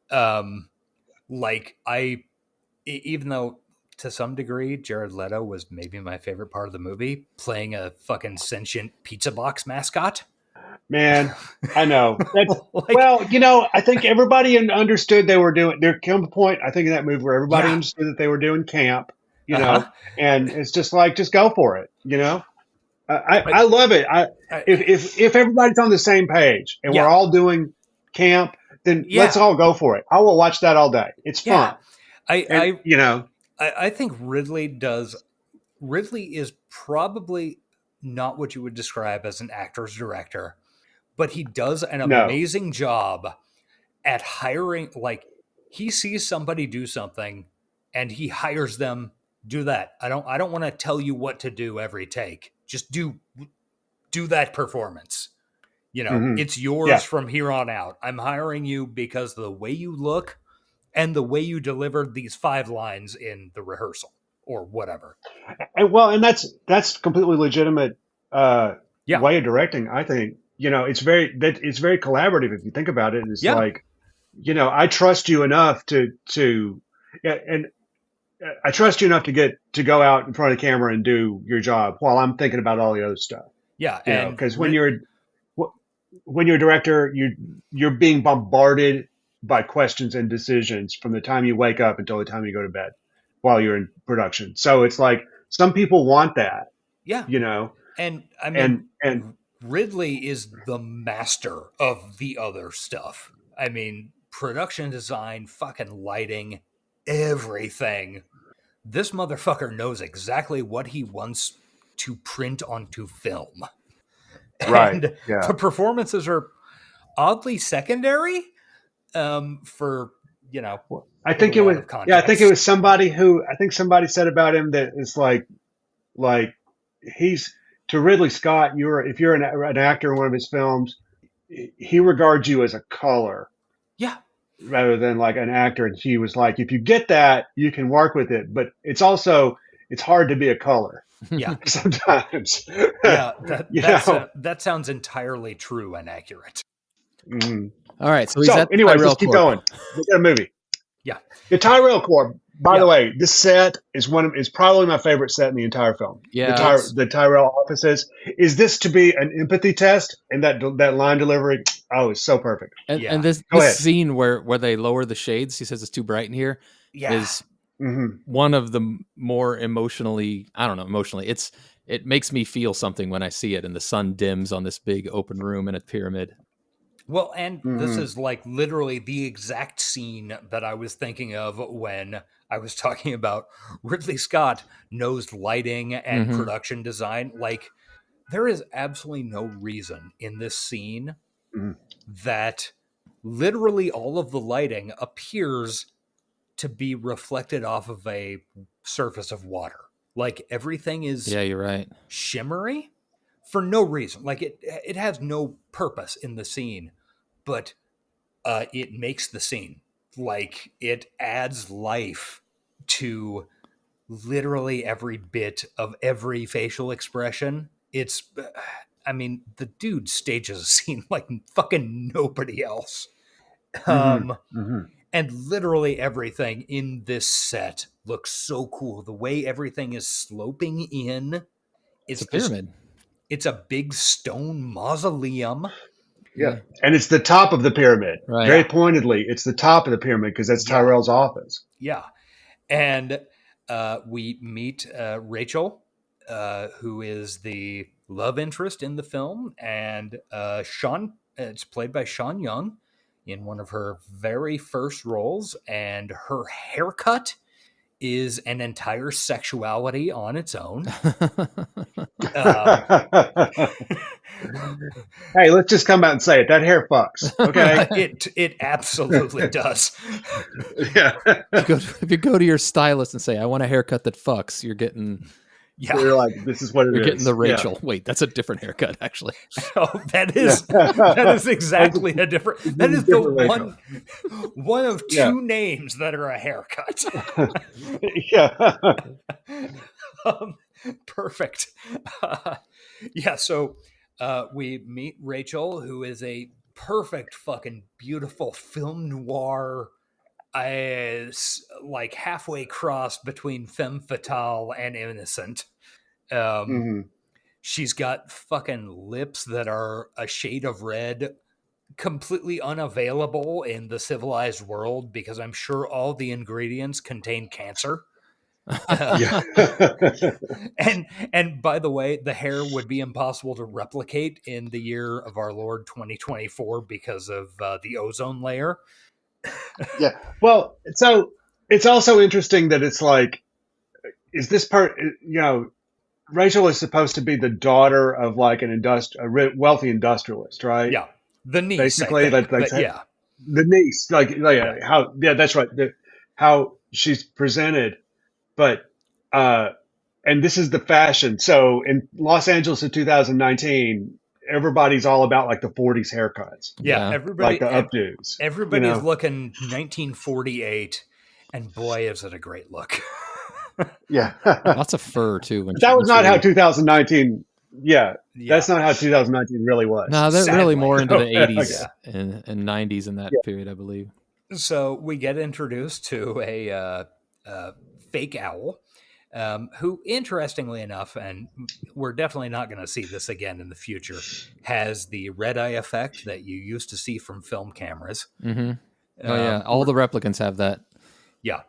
Um, even though to some degree Jared Leto was maybe my favorite part of the movie, playing a fucking sentient pizza box mascot. Man, I know. That's Like, well, I think everybody understood they were doing. There came a point, I think, in that movie where everybody yeah, understood that they were doing camp. uh-huh. And it's just like, just go for it. I I, love it. I, If everybody's on the same page and we're yeah, all doing camp, then let's yeah, all go for it. I will watch that all day. It's yeah. fun, and I, I think Ridley is probably not what you would describe as an actor's director, but he does an no. amazing job at hiring. Like, he sees somebody do something and he hires them do that. I don't want to tell you what to do every take. Just do that performance. Hmm. It's yours Yeah. from here on out. I'm hiring you because of the way you look and the way you delivered these 5 lines in the rehearsal or whatever. And that's completely legitimate Yeah. way of directing. I think it's very collaborative if you think about it. And it's Yeah. like I trust you enough to yeah, and I trust you enough to go out in front of the camera and do your job while I'm thinking about all the other stuff. Yeah. And Because when you're a director, you're being bombarded by questions and decisions from the time you wake up until the time you go to bed while you're in production. So it's like some people want that, yeah. you know, And I mean, and Ridley is the master of the other stuff. I mean, production design, fucking lighting, everything. This motherfucker knows exactly what he wants to print onto film. right, And yeah. the performances are oddly secondary, for, I little think it was out of yeah. I think it context. was somebody who I think somebody said about him that it's like he's to Ridley Scott. If you're an actor in one of his films, he regards you as a color Yeah. rather than like an actor. And he was like, if you get that, you can work with it, but it's hard to be a color Yeah. sometimes. Yeah. you know. That sounds entirely true and accurate. Mhm. All right, so he's So, at anyways, Tyrell let's keep Corp. going. We got a movie. Yeah. The Tyrell Corp. By Yeah. the way, this set is probably my favorite set in the entire film. Yeah, The Tyrell offices. Is this to be an empathy test? And that line delivery, it's so perfect. and Yeah. this Go ahead. scene where they lower the shades, he says it's too bright in here, Yeah. is Hmm. one of the more emotionally, I don't know, emotionally. It makes me feel something when I see it, and the sun dims on this big open room in a pyramid. Well, and this Hmm. is like literally the exact scene that I was thinking of when I was talking about Ridley Scott knows lighting and Mhm. production design. Like, there is absolutely no reason in this scene Hmm. that literally all of the lighting appears to be reflected off of a surface of water. Like, everything is Yeah, you're right. shimmery for no reason. Like, it has no purpose in the scene, but it makes the scene. Like, it adds life to literally every bit of every facial expression. I mean, the dude stages a scene like fucking nobody else. Hmm. Um, Hmm. and literally everything in this set looks so cool. The way everything is sloping in, It's a it's this, pyramid. it's a big stone mausoleum. Yeah. And it's the top of the pyramid. Right. Very pointedly, it's the top of the pyramid because that's Yeah. Tyrell's office. Yeah. And we meet Rachel, who is the love interest in the film, and Sean. It's played by Sean Young in one of her very first roles, and her haircut is an entire sexuality on its own. Hey, let's just come out and say it. That hair fucks. Okay. It absolutely does. Yeah. If you go to your stylist and say, "I want a haircut that fucks," you're getting You're like, this is what it is. you're getting the Yeah. Rachel. Wait, that's a different haircut, actually. Oh, that is exactly a different. That is the one of two names that are a haircut. Yeah. Perfect. Yeah. So we meet Rachel, who is a perfect, fucking beautiful film noir. Like halfway cross between femme fatale and innocent. She's got fucking lips that are a shade of red, completely unavailable in the civilized world because I'm sure all the ingredients contain cancer. And by the way, the hair would be impossible to replicate in the year of our Lord 2024 because of the ozone layer. Yeah. Well, so it's also interesting that it's like, is this part, Rachel is supposed to be the daughter of like a wealthy industrialist, right? Yeah. The niece. Basically, yeah. The niece, how, that's right. How she's presented, but, and this is the fashion. So in Los Angeles in 2019, everybody's all about like the 40s haircuts. Yeah, everybody, like the updos. Everybody's looking 1948, and boy, is it a great look. Yeah, lots of fur too. That was not how 2019. Yeah, that's not how 2019 really was. No, they're Sadly. really more into the 80s and 90s in that period, I believe. So we get introduced to a fake owl. Who, interestingly enough, and we're definitely not going to see this again in the future, has the red eye effect that you used to see from film cameras. Mm-hmm. Oh yeah, all the replicants have that. Yeah,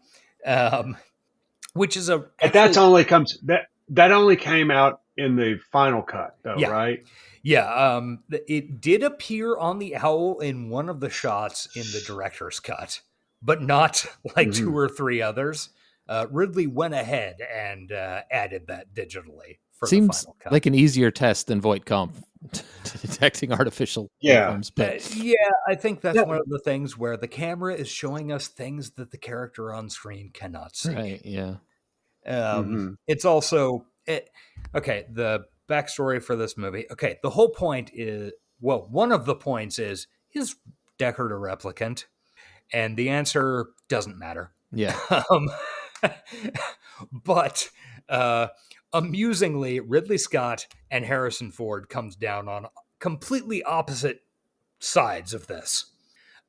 which is that only came out in the final cut, though, right? Yeah, it did appear on the owl in one of the shots in the director's cut, but not like two or three others. Ridley went ahead and added that digitally for the final cut. Like an easier test than Voight-Kampf detecting artificial forms. But I think that's one of the things where the camera is showing us things that the character on screen cannot see. Right, yeah. It's also the backstory for this movie. Okay, the whole point is, one of the points is Deckard a replicant? And the answer doesn't matter. Yeah. But amusingly, Ridley Scott and Harrison Ford comes down on completely opposite sides of this.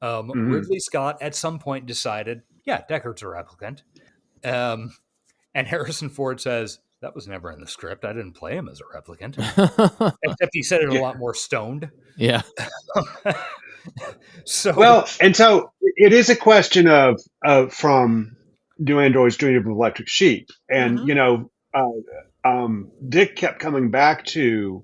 Ridley Scott at some point decided, Deckard's a replicant. And Harrison Ford says, that was never in the script. I didn't play him as a replicant. Except he said it a lot more stoned. Yeah. So it is a question of from Do Androids Dream of Electric Sheep? And, Dick kept coming back to,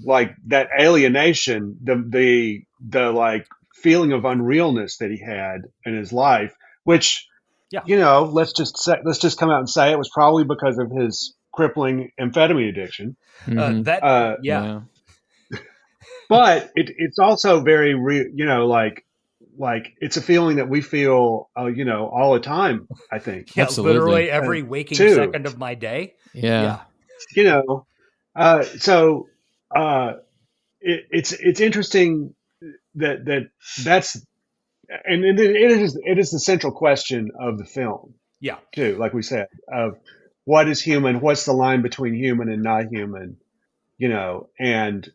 like that alienation, the like feeling of unrealness that he had in his life, which, let's just come out and say it was probably because of his crippling amphetamine addiction. But it's also very real, like it's a feeling that we feel, all the time, I think. Yeah, literally every waking second of my day. Yeah. It's interesting that's, and it is the central question of the film. Yeah. Too, like we said, of what is human, what's the line between human and not human, and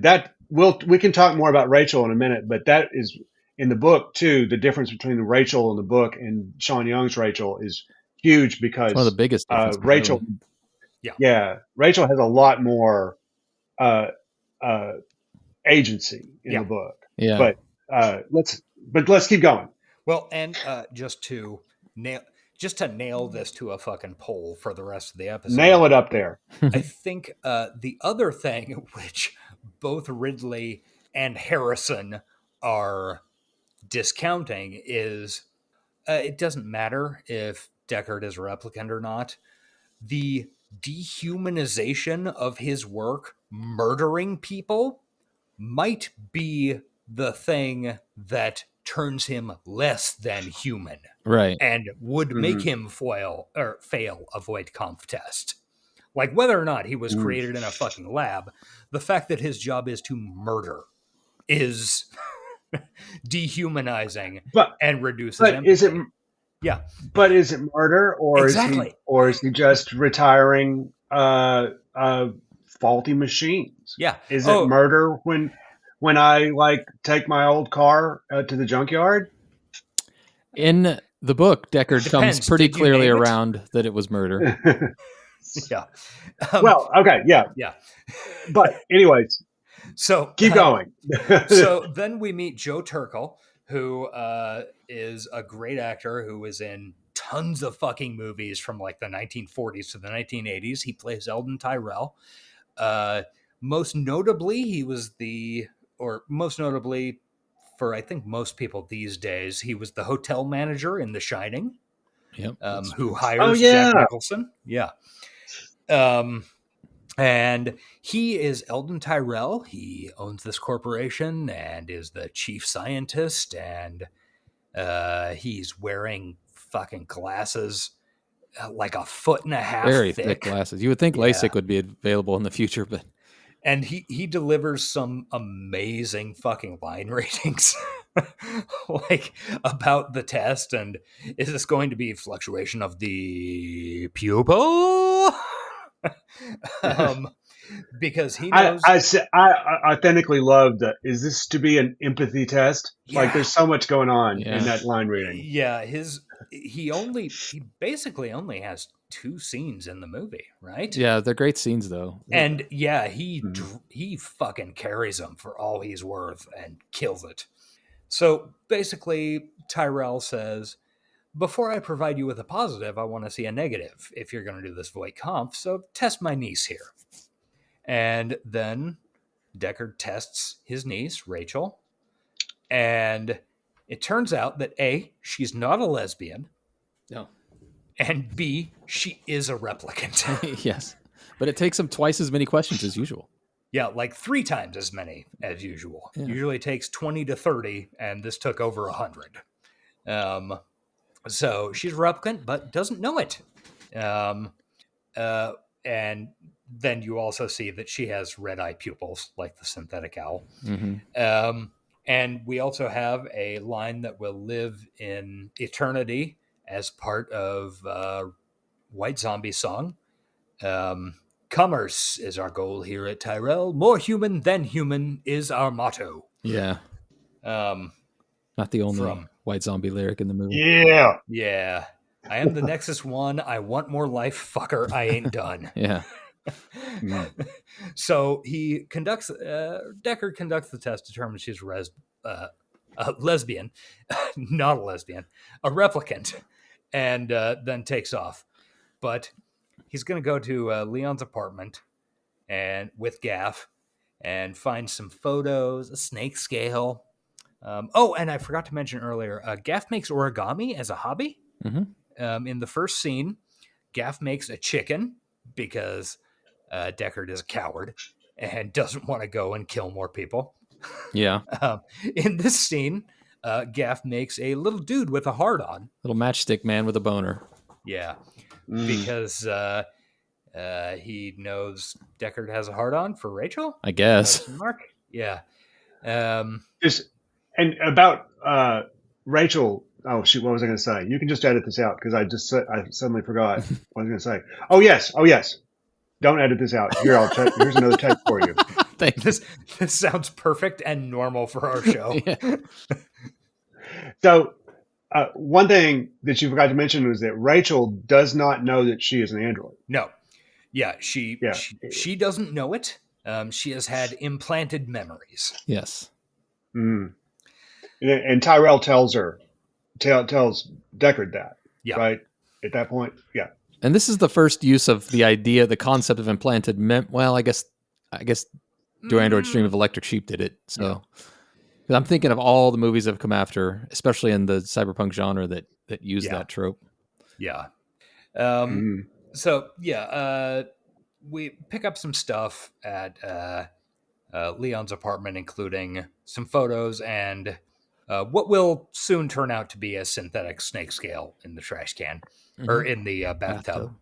that we can talk more about Rachel in a minute, but that is in the book too. The difference between Rachel in the book and Sean Young's Rachel is huge because it's one of the biggest differences, Rachel, really. Rachel has a lot more agency in the book. Yeah, but let's keep going. Well, and just to nail this to a fucking poll for the rest of the episode. Nail it up there. I think the other thing which both Ridley and Harrison are discounting is it doesn't matter if Deckard is a replicant or not, the dehumanization of his work, murdering people, might be the thing that turns him less than human. Right. And would make him fail a void conf test. Like whether or not he was created in a fucking lab, the fact that his job is to murder is dehumanizing and reduces empathy. Is it? Yeah. But is it murder, or Exactly. is he just retiring faulty machines? Yeah. Is it murder when I like take my old car to the junkyard? In the book, Deckard comes pretty Did you clearly name it? around that it was murder. Yeah. Well, okay, yeah. Yeah. But anyways, So keep going. So then we meet Joe Turkel, who is a great actor who was in tons of fucking movies from like the 1940s to the 1980s. He plays Eldon Tyrell. Most notably for I think most people these days, he was the hotel manager in The Shining. Yep. Who hires Jack Nicholson. Yeah. And he is Eldon Tyrell. He owns this corporation and is the chief scientist. And he's wearing fucking glasses like a foot and a half Very thick. thick glasses. You would think LASIK would be available in the future, but and he delivers some amazing fucking line ratings like about the test. And is this going to be fluctuation of the pupil? Because he knows. I authentically love that. Is this to be an empathy test? Yeah. Like there's so much going on in that line reading. Yeah, he basically only has 2 scenes in the movie, right? yeah, they're great scenes though. And yeah, he fucking carries them for all he's worth and kills it. So basically, Tyrell says, before I provide you with a positive, I want to see a negative if you're going to do this void conf, so test my niece here. And then Deckard tests his niece, Rachel, and it turns out that A, she's not a lesbian. No. And B, she is a replicant. Yes. But it takes him twice as many questions as usual. Yeah, like 3 times as many as usual. Yeah. Usually takes 20 to 30, and this took over 100. So she's a replicant, but doesn't know it. And then you also see that she has red eye pupils, like the synthetic owl. Mm-hmm. And we also have a line that will live in eternity as part of White Zombie song. Commerce is our goal here at Tyrell. More human than human is our motto. Yeah. Not the only White Zombie lyric in the movie. Yeah. Yeah. I am the Nexus One. I want more life. Fucker, I ain't done. Yeah. So Deckard conducts the test, determines she's a lesbian, not a lesbian, a replicant, and then takes off. But he's going to go to Leon's apartment and with Gaff and find some photos, a snake scale. And I forgot to mention earlier, Gaff makes origami as a hobby. Mm-hmm. In the first scene, Gaff makes a chicken because Deckard is a coward and doesn't want to go and kill more people. Yeah. In this scene, Gaff makes a little dude with a heart on. Little matchstick man with a boner. Yeah. Because he knows Deckard has a heart on for Rachel. I guess. Mark. Yeah. And about Rachel. Oh shoot! What was I going to say? You can just edit this out because I suddenly forgot what I was going to say. Oh yes. Don't edit this out. Here, here's another take for you. This sounds perfect and normal for our show. Yeah. So, one thing that you forgot to mention was that Rachel does not know that she is an android. No. Yeah, she doesn't know it. She has had implanted memories. Yes. Mm. And Tyrell tells Deckard that. Yeah. Right at that point. Yeah. And this is the first use of the concept of implanted I guess Do Androids Dream of Electric Sheep did it. So I'm thinking of all the movies that have come after, especially in the cyberpunk genre that use that trope. Yeah. So yeah, we pick up some stuff at Leon's apartment, including some photos and what will soon turn out to be a synthetic snake scale in the trash can or in the bathtub.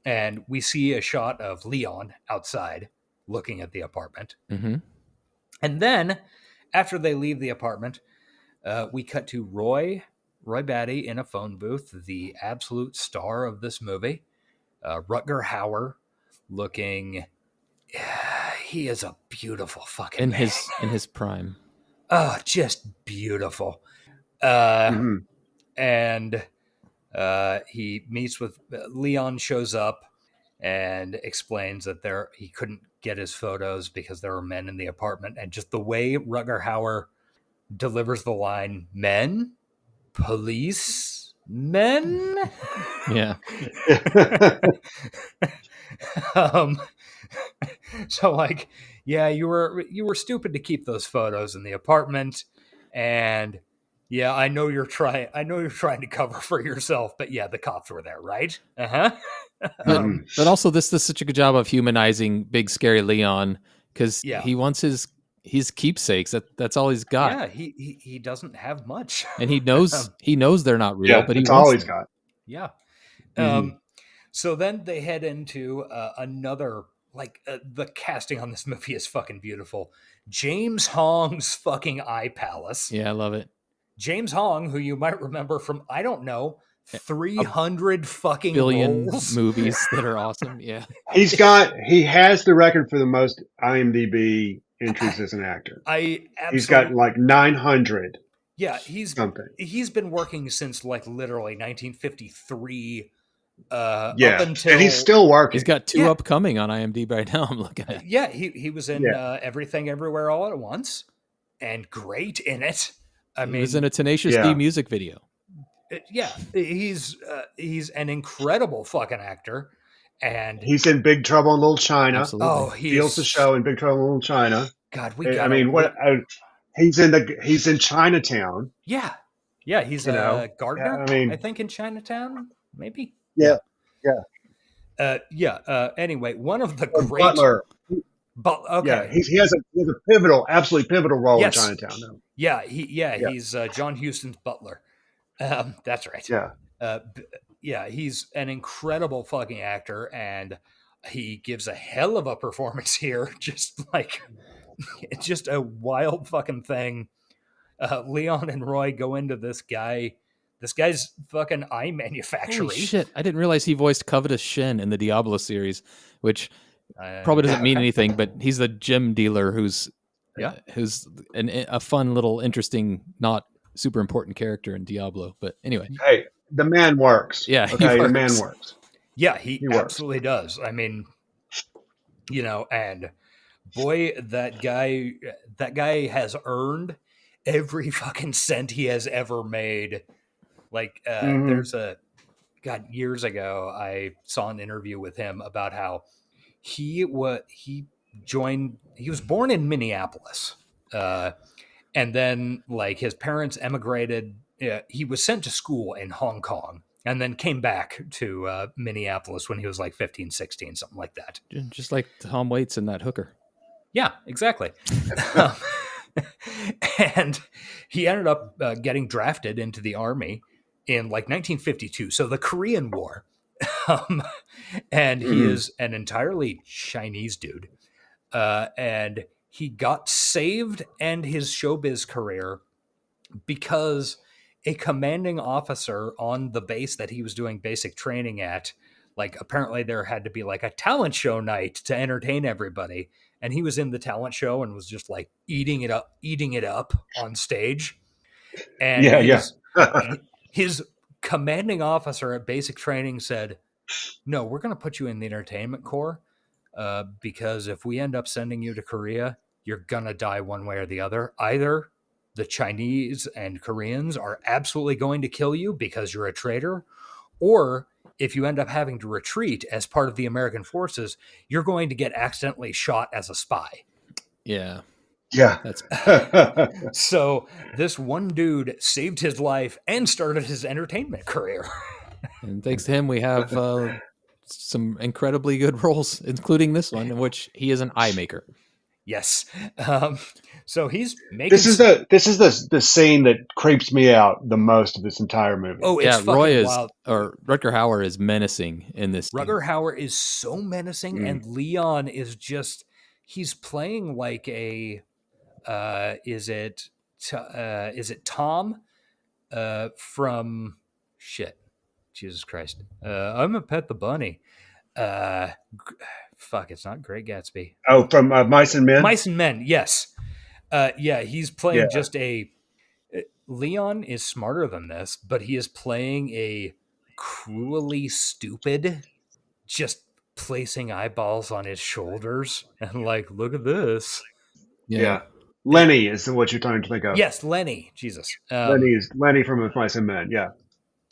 And we see a shot of Leon outside looking at the apartment. And then after they leave the apartment, we cut to Roy Batty in a phone booth, the absolute star of this movie. Rutger Hauer looking, he is a beautiful fucking man. In his prime. Oh, just beautiful. And he meets with Leon, shows up and explains that he couldn't get his photos because there were men in the apartment. And just the way Rutger Hauer delivers the line, men, police, men. Yeah. So like, yeah, you were stupid to keep those photos in the apartment, and yeah, I know you're trying to cover for yourself, but yeah, the cops were there, right? But also this does such a good job of humanizing big scary Leon, because he wants his keepsakes. That's all he's got. Yeah, he doesn't have much, and he knows they're not real, but that's all he's got. Yeah. So then they head into another, like, the casting on this movie is fucking beautiful. James Hong's fucking Eye Palace. Yeah, I love it. James Hong, who you might remember from, I don't know, 300 fucking billion roles. Movies that are awesome. Yeah. He has the record for the most IMDb entries as an actor. He's got like 900. Yeah, he's been working since like literally 1953. Up until, and he's still working. He's got 2 upcoming on IMDb right now. I'm looking at. Yeah, he was in Everything Everywhere All at Once, and great in it. I mean, he was in a Tenacious D music video. He's an incredible fucking actor, and he's in Big Trouble in Little China. Absolutely. Oh, he steals the show in Big Trouble in Little China. God, he's in Chinatown. Yeah, he's Gardner. I think in Chinatown, maybe. Yeah. Anyway, one of the great Butler. Okay. Yeah, he has a absolutely pivotal role in Chinatown. Though. Yeah, he's John Huston's butler. That's right. Yeah. He's an incredible fucking actor, and he gives a hell of a performance here. Just like, it's just a wild fucking thing. Leon and Roy go into this guy's fucking eye manufacturing. Holy shit. I didn't realize he voiced Covetous Shen in the Diablo series, which probably doesn't mean anything, but he's the gem dealer who's a fun little interesting, not super important character in Diablo. But anyway. Hey, the man works. Yeah, the man works. Yeah, he absolutely does. I mean, and boy, that guy has earned every fucking cent he has ever made. Like, there's years ago, I saw an interview with him about how he was born in Minneapolis. And then like his parents emigrated. He was sent to school in Hong Kong and then came back to Minneapolis when he was like 15, 16, something like that. Just like Tom Waits and that hooker. Yeah, exactly. And he ended up getting drafted into the army in like 1952. So the Korean War. And he is an entirely Chinese dude. And he got saved and his showbiz career because a commanding officer on the base that he was doing basic training at, like apparently there had to be like a talent show night to entertain everybody. And he was in the talent show and was just like eating it up on stage. And his commanding officer at basic training said, "No, we're going to put you in the entertainment corps because if we end up sending you to Korea, you're going to die one way or the other. Either the Chinese and Koreans are absolutely going to kill you because you're a traitor, or if you end up having to retreat as part of the American forces, you're going to get accidentally shot as a spy." Yeah. Yeah. So this one dude saved his life and started his entertainment career. And thanks to him, we have some incredibly good roles, including this one, in which he is an eye maker. Yes. So he's making. This is the scene that creeps me out the most of this entire movie. Oh, it's Yeah, fucking Roy is, wild. or Rutger Hauer is menacing in this scene. Rutger Hauer is so menacing, and Leon is just, he's playing like a, is it Tom from, shit, Jesus Christ. I'm a Pet the Bunny. Fuck, it's not Great Gatsby. Oh, from Mice and Men? Mice and Men, yes. Yeah, he's playing just a, Leon is smarter than this, but he is playing a cruelly stupid, just placing eyeballs on his shoulders and like, look at this. Yeah. Lenny is what you're trying to think of. Yes, Lenny. Jesus. Lenny from Mice and Men. Yeah.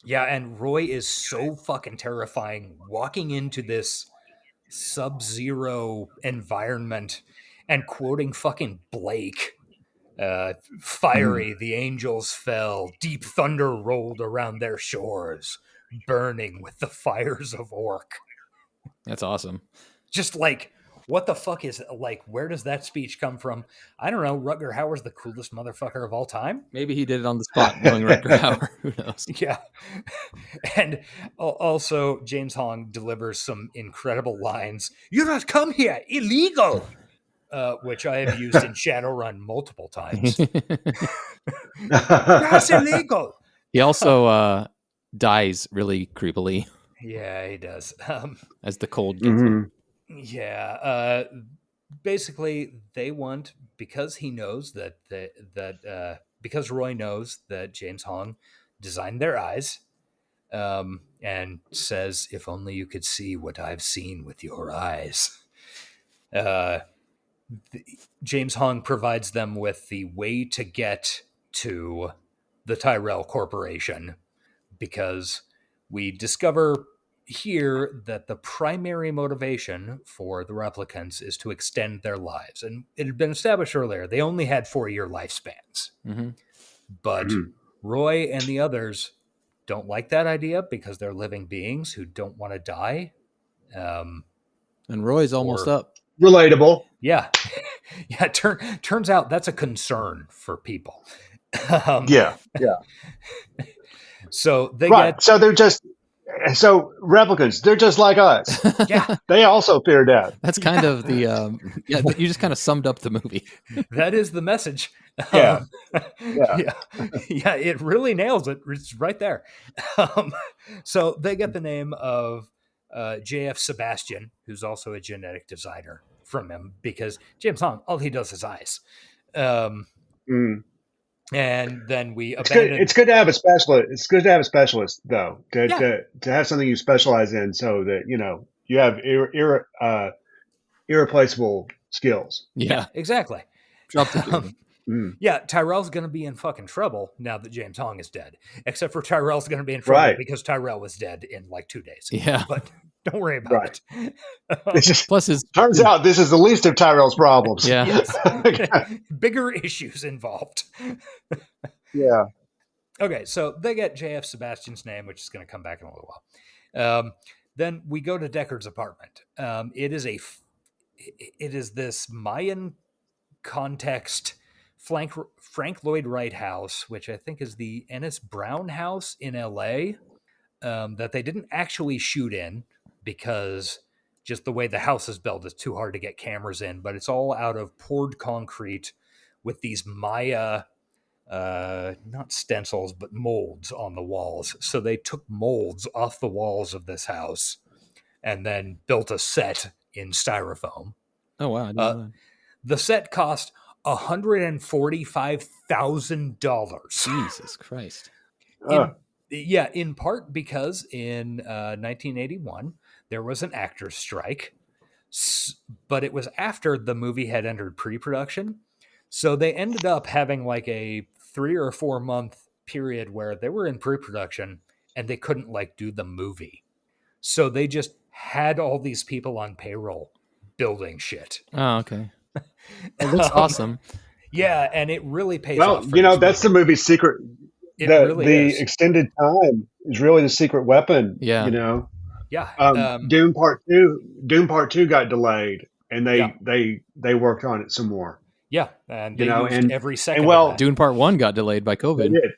Yeah, and Roy is so fucking terrifying walking into this sub-zero environment and quoting fucking Blake. Fiery, the angels fell, deep thunder rolled around their shores, burning with the fires of Orc. That's awesome. Just like, what the fuck is, like, where does that speech come from? I don't know. Rutger Hauer's the coolest motherfucker of all time. Maybe he did it on the spot, knowing Rutger Hauer. Who knows? Yeah. And also, James Hong delivers some incredible lines. "You not come here, illegal!" Which I have used in Shadowrun multiple times. That's illegal! He also dies really creepily. Yeah, he does. As the cold gets him. Yeah. Basically, they want, because he knows that because Roy knows that James Hong designed their eyes, and says, "If only you could see what I've seen with your eyes." James Hong provides them with the way to get to the Tyrell Corporation, because we discover here that the primary motivation for the replicants is to extend their lives. And it had been established earlier, they only had 4-year lifespans. Mm-hmm. But Roy and the others don't like that idea because they're living beings who don't want to die. And Roy's almost up. Relatable. Yeah. Yeah. Turns out that's a concern for people. Yeah. So they right. get. So they're just. So replicants, they're just like us. Yeah. They also fear death. That's kind of the. Yeah, you just kind of summed up the movie. That is the message. Yeah. Yeah. It really nails it. It's right there. So they get the name of J.F. Sebastian, who's also a genetic designer, from him, because James Hong, all he does is eyes. And then we abandon. It's good to have a specialist. It's good to have a specialist, though, to have something you specialize in, so that you have irreplaceable skills. Yeah, exactly. Drop the Yeah, Tyrell's going to be in fucking trouble now that James Hong is dead. Except for Tyrell's going to be in trouble because Tyrell was dead in like 2 days. Yeah, but don't worry about it. Plus, turns out this is the least of Tyrell's problems. Yeah, yes. Bigger issues involved. Yeah. Okay, so they get J.F. Sebastian's name, which is going to come back in a little while. Then we go to Deckard's apartment. It is this Mayan context Frank Lloyd Wright house, which I think is the Ennis Brown house in L.A., that they didn't actually shoot in because just the way the house is built is too hard to get cameras in, but it's all out of poured concrete with these Maya, not stencils, but molds on the walls. So they took molds off the walls of this house and then built a set in styrofoam. Oh, wow. I didn't know that. The set cost $145,000. Jesus Christ. In part because in 1981, there was an actor's strike, but it was after the movie had entered pre-production. So they ended up having like a 3 or 4 month period where they were in pre-production and they couldn't do the movie. So they just had all these people on payroll building shit. Oh, okay. It looks awesome. Yeah, and it really pays off. Well, that's the movie's secret. It the really the is. extended time is really the secret weapon. Yeah. You know, Yeah. Doom Part Two got delayed, and Yeah. they worked on it some more. Yeah. And You they know, used and every and second of well, that. Dune Part 1 got delayed by they COVID. did.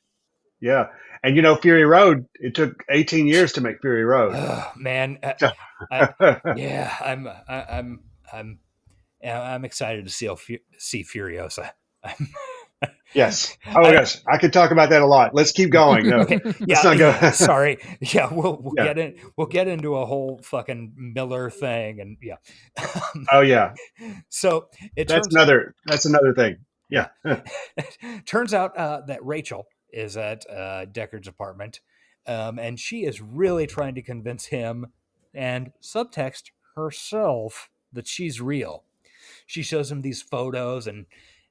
Yeah, and Fury Road. It took 18 years to make Fury Road. Oh, man. So- Yeah. I'm excited to see Furiosa. Yes. Oh, yes. I could talk about that a lot. Let's keep going. No, Okay. let's not go. Sorry. Yeah. We'll Yeah. get into a whole fucking Miller thing, and yeah. Oh, yeah. So That's another thing. Yeah. turns out that Rachel is at Deckard's apartment, and she is really trying to convince him and subtext herself that she's real. She shows him these photos and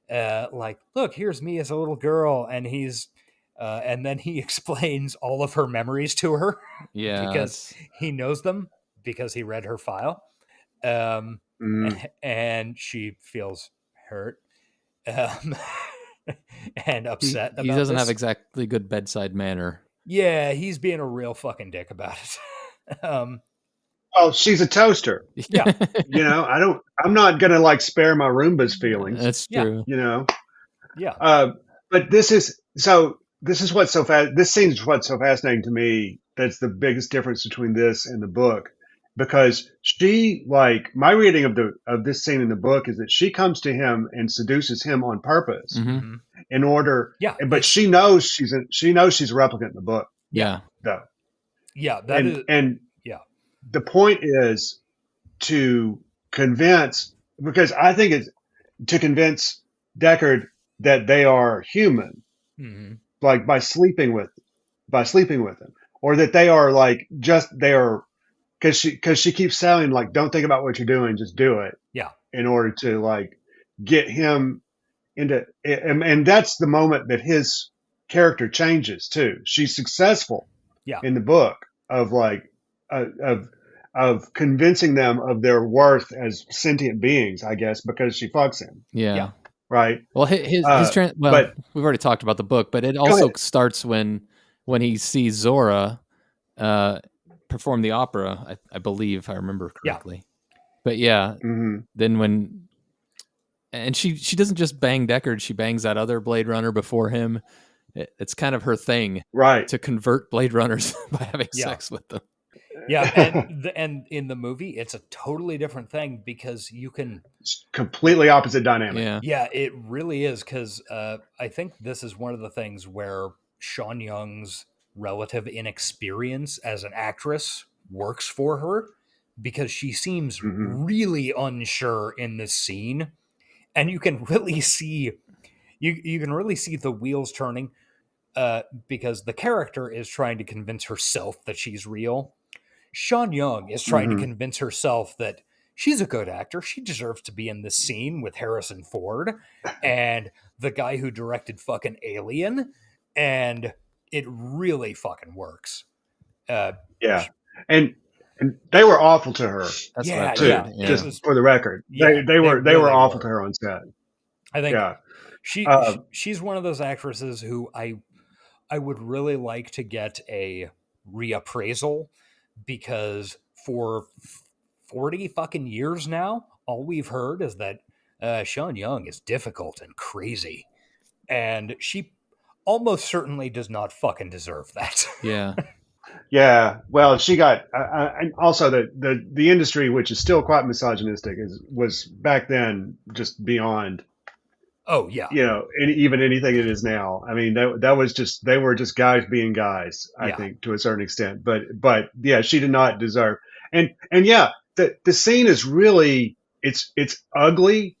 like, look, here's me as a little girl, and and then he explains all of her memories to her Yeah. because he knows them because he read her file, and she feels hurt and upset. He about doesn't this. have exactly good bedside manner. Yeah, he's being a real fucking dick about it. Well, she's a toaster. Yeah. I'm not going to like spare my Roomba's feelings. That's Yeah. true. Yeah. But this is what's so this scene is what's so fascinating to me. That's the biggest difference between this and the book, because she, like, my reading of this scene in the book is that she comes to him and seduces him on purpose Mm-hmm. in order. Yeah. But she knows she's a replicant in the book, Yeah. though. Yeah. And yeah. the point is to convince, because I think it's to convince Deckard that they are human, Mm-hmm. like by sleeping with him, or that they are like because she keeps saying, like, don't think about what you're doing, just do it. Yeah. In order to, like, get him into, and that's the moment that his character changes too. She's successful. Yeah. In the book of like of convincing them of their worth as sentient beings, I guess, because she fucks him. Yeah. Right. Well, his but we've already talked about the book, but it Go also ahead. starts when he sees Zora perform the opera. I believe, if I remember correctly. But yeah, Mhm. then and she doesn't just bang Deckard; she bangs that other Blade Runner before him. It's kind of her thing, right, to convert Blade Runners by having sex with them. Yeah, and in the movie, it's a totally different thing because you can completely opposite dynamic. Yeah, it really is, because I think this is one of the things where Sean Young's relative inexperience as an actress works for her, because she seems really unsure in this scene, and you can really see you can really see the wheels turning, because the character is trying to convince herself that she's real. Sean Young is trying to convince herself that she's a good actor. She deserves to be in this scene with Harrison Ford and the guy who directed fucking Alien. And it really fucking works. Yeah. And they were awful to her. That's yeah, too. yeah. Just for the record. Yeah, they were really awful were. to her on set. I think yeah. she's one of those actresses who I would really like to get a reappraisal, because for 40 fucking years now, all we've heard is that Sean Young is difficult and crazy, and she almost certainly does not fucking deserve that. Yeah. Yeah, well, she got, and also the industry, which is still quite misogynistic, was back then just beyond. Oh yeah, even anything it is now. I mean, that was just, they were just guys being guys. I think, to a certain extent, but yeah, she did not deserve. And yeah, the scene is really, it's ugly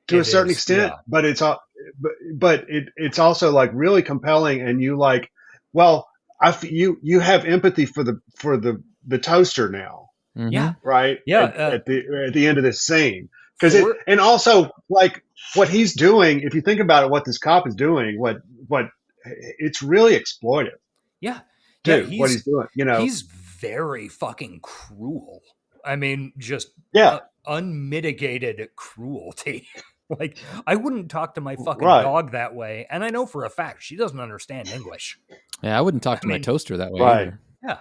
to a certain extent, but it's also like really compelling, and you like, well, you have empathy for the toaster now. Yeah. Right. Yeah. At the end of this scene, and also like what he's doing. If you think about it, what this cop is doing, what it's really exploitive. Yeah. Dude, what he's doing, he's very fucking cruel. I mean, just unmitigated cruelty. Like, I wouldn't talk to my fucking Right. dog that way, and I know for a fact she doesn't understand English. Yeah, I wouldn't talk to my mean, toaster that way right. either. Yeah.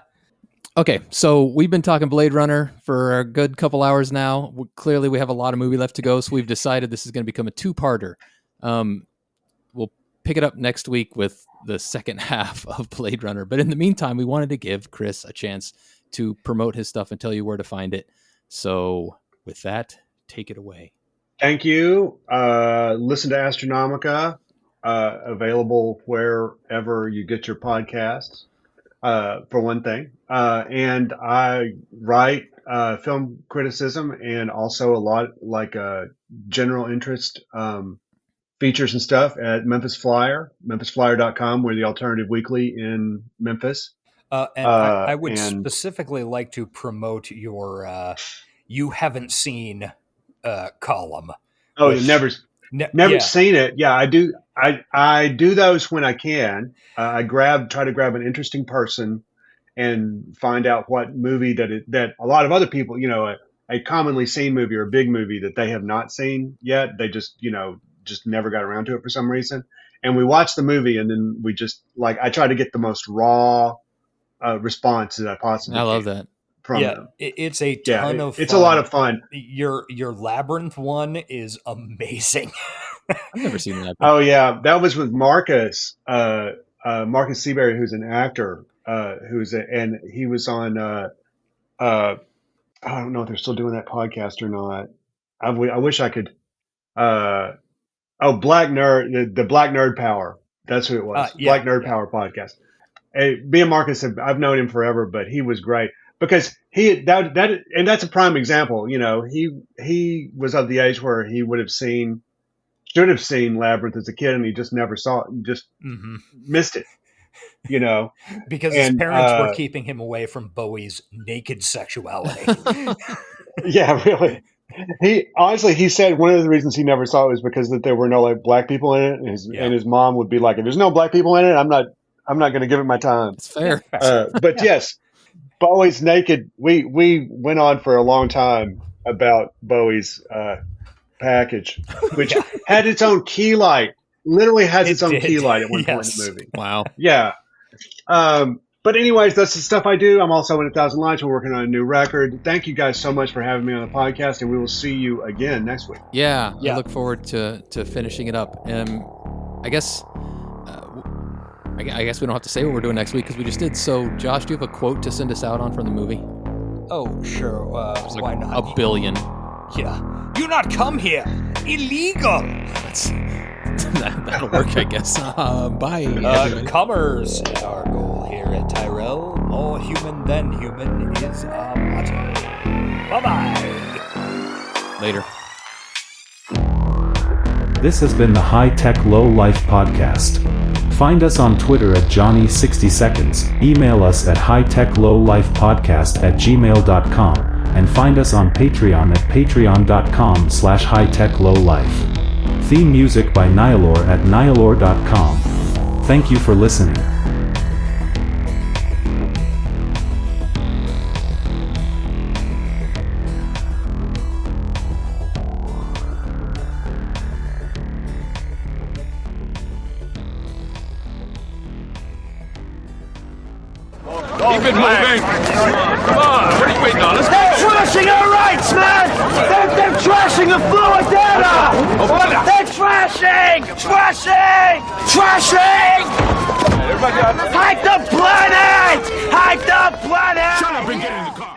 Okay, so we've been talking Blade Runner for a good couple hours now. Clearly, we have a lot of movie left to go, so we've decided this is going to become a two-parter. We'll pick it up next week with the second half of Blade Runner. But in the meantime, we wanted to give Chris a chance to promote his stuff and tell you where to find it. So with that, take it away. Thank you. Listen to Astronomica, available wherever you get your podcasts, for one thing. And I write film criticism and also a lot like general interest features and stuff at Memphis Flyer, memphisflyer.com. We're the alternative weekly in Memphis. And I would specifically like to promote your You Haven't Seen column. Oh, you've never seen it. Yeah, I do. I do those when I can. I try to grab an interesting person and find out what movie that a lot of other people, a commonly seen movie or a big movie that they have not seen yet. They just never got around to it for some reason. And we watch the movie and then we just I try to get the most raw response that I possibly can. I love that. From them. It's a ton of fun. It's a lot of fun. Your Labyrinth one is amazing. I've never seen that. Oh yeah, that was with Marcus Seabury, who's an actor, and he was on. I don't know if they're still doing that podcast or not. I wish I could. Black Nerd, the Black Nerd Power. That's who it was. Black Nerd Power podcast. Hey, me and Marcus, I've known him forever, but he was great. Because and that's a prime example. He was of the age where he should have seen Labyrinth as a kid, and he just never saw it, and just missed it. Because his parents were keeping him away from Bowie's naked sexuality. Yeah, really. He said one of the reasons he never saw it was because that there were no black people in it, and his mom would be like, "If there's no black people in it, I'm not going to give it my time." It's fair. But yes. Bowie's naked. We went on for a long time about Bowie's package, which had its own key light. Literally has its own key light at one point in the movie. Wow. Yeah. But anyways, that's the stuff I do. I'm also in 1,000 Lights. We're working on a new record. Thank you guys so much for having me on the podcast, and we will see you again next week. Yeah. I look forward to finishing it up. I guess. I guess we don't have to say what we're doing next week because we just did. So, Josh, do you have a quote to send us out on from the movie? Oh, sure. Why not? A billion. Yeah. Do not come here. Illegal. That'll work, I guess. Bye. Commerce is our goal here at Tyrell. More human than human is our motto. Bye-bye. Later. This has been the High Tech Low Life podcast. Find us on Twitter at Johnny60seconds, email us at hightechlowlifepodcast@gmail.com, and find us on Patreon at patreon.com/hightechlowlife. Theme music by Nihilor at nihilor.com. Thank you for listening. Keep it moving. Come on, what are you waiting on? Let's go. They're trashing our rights, man. They're trashing the fluid data. They're trashing. Everybody, hide the planet. Shut up and get in the car.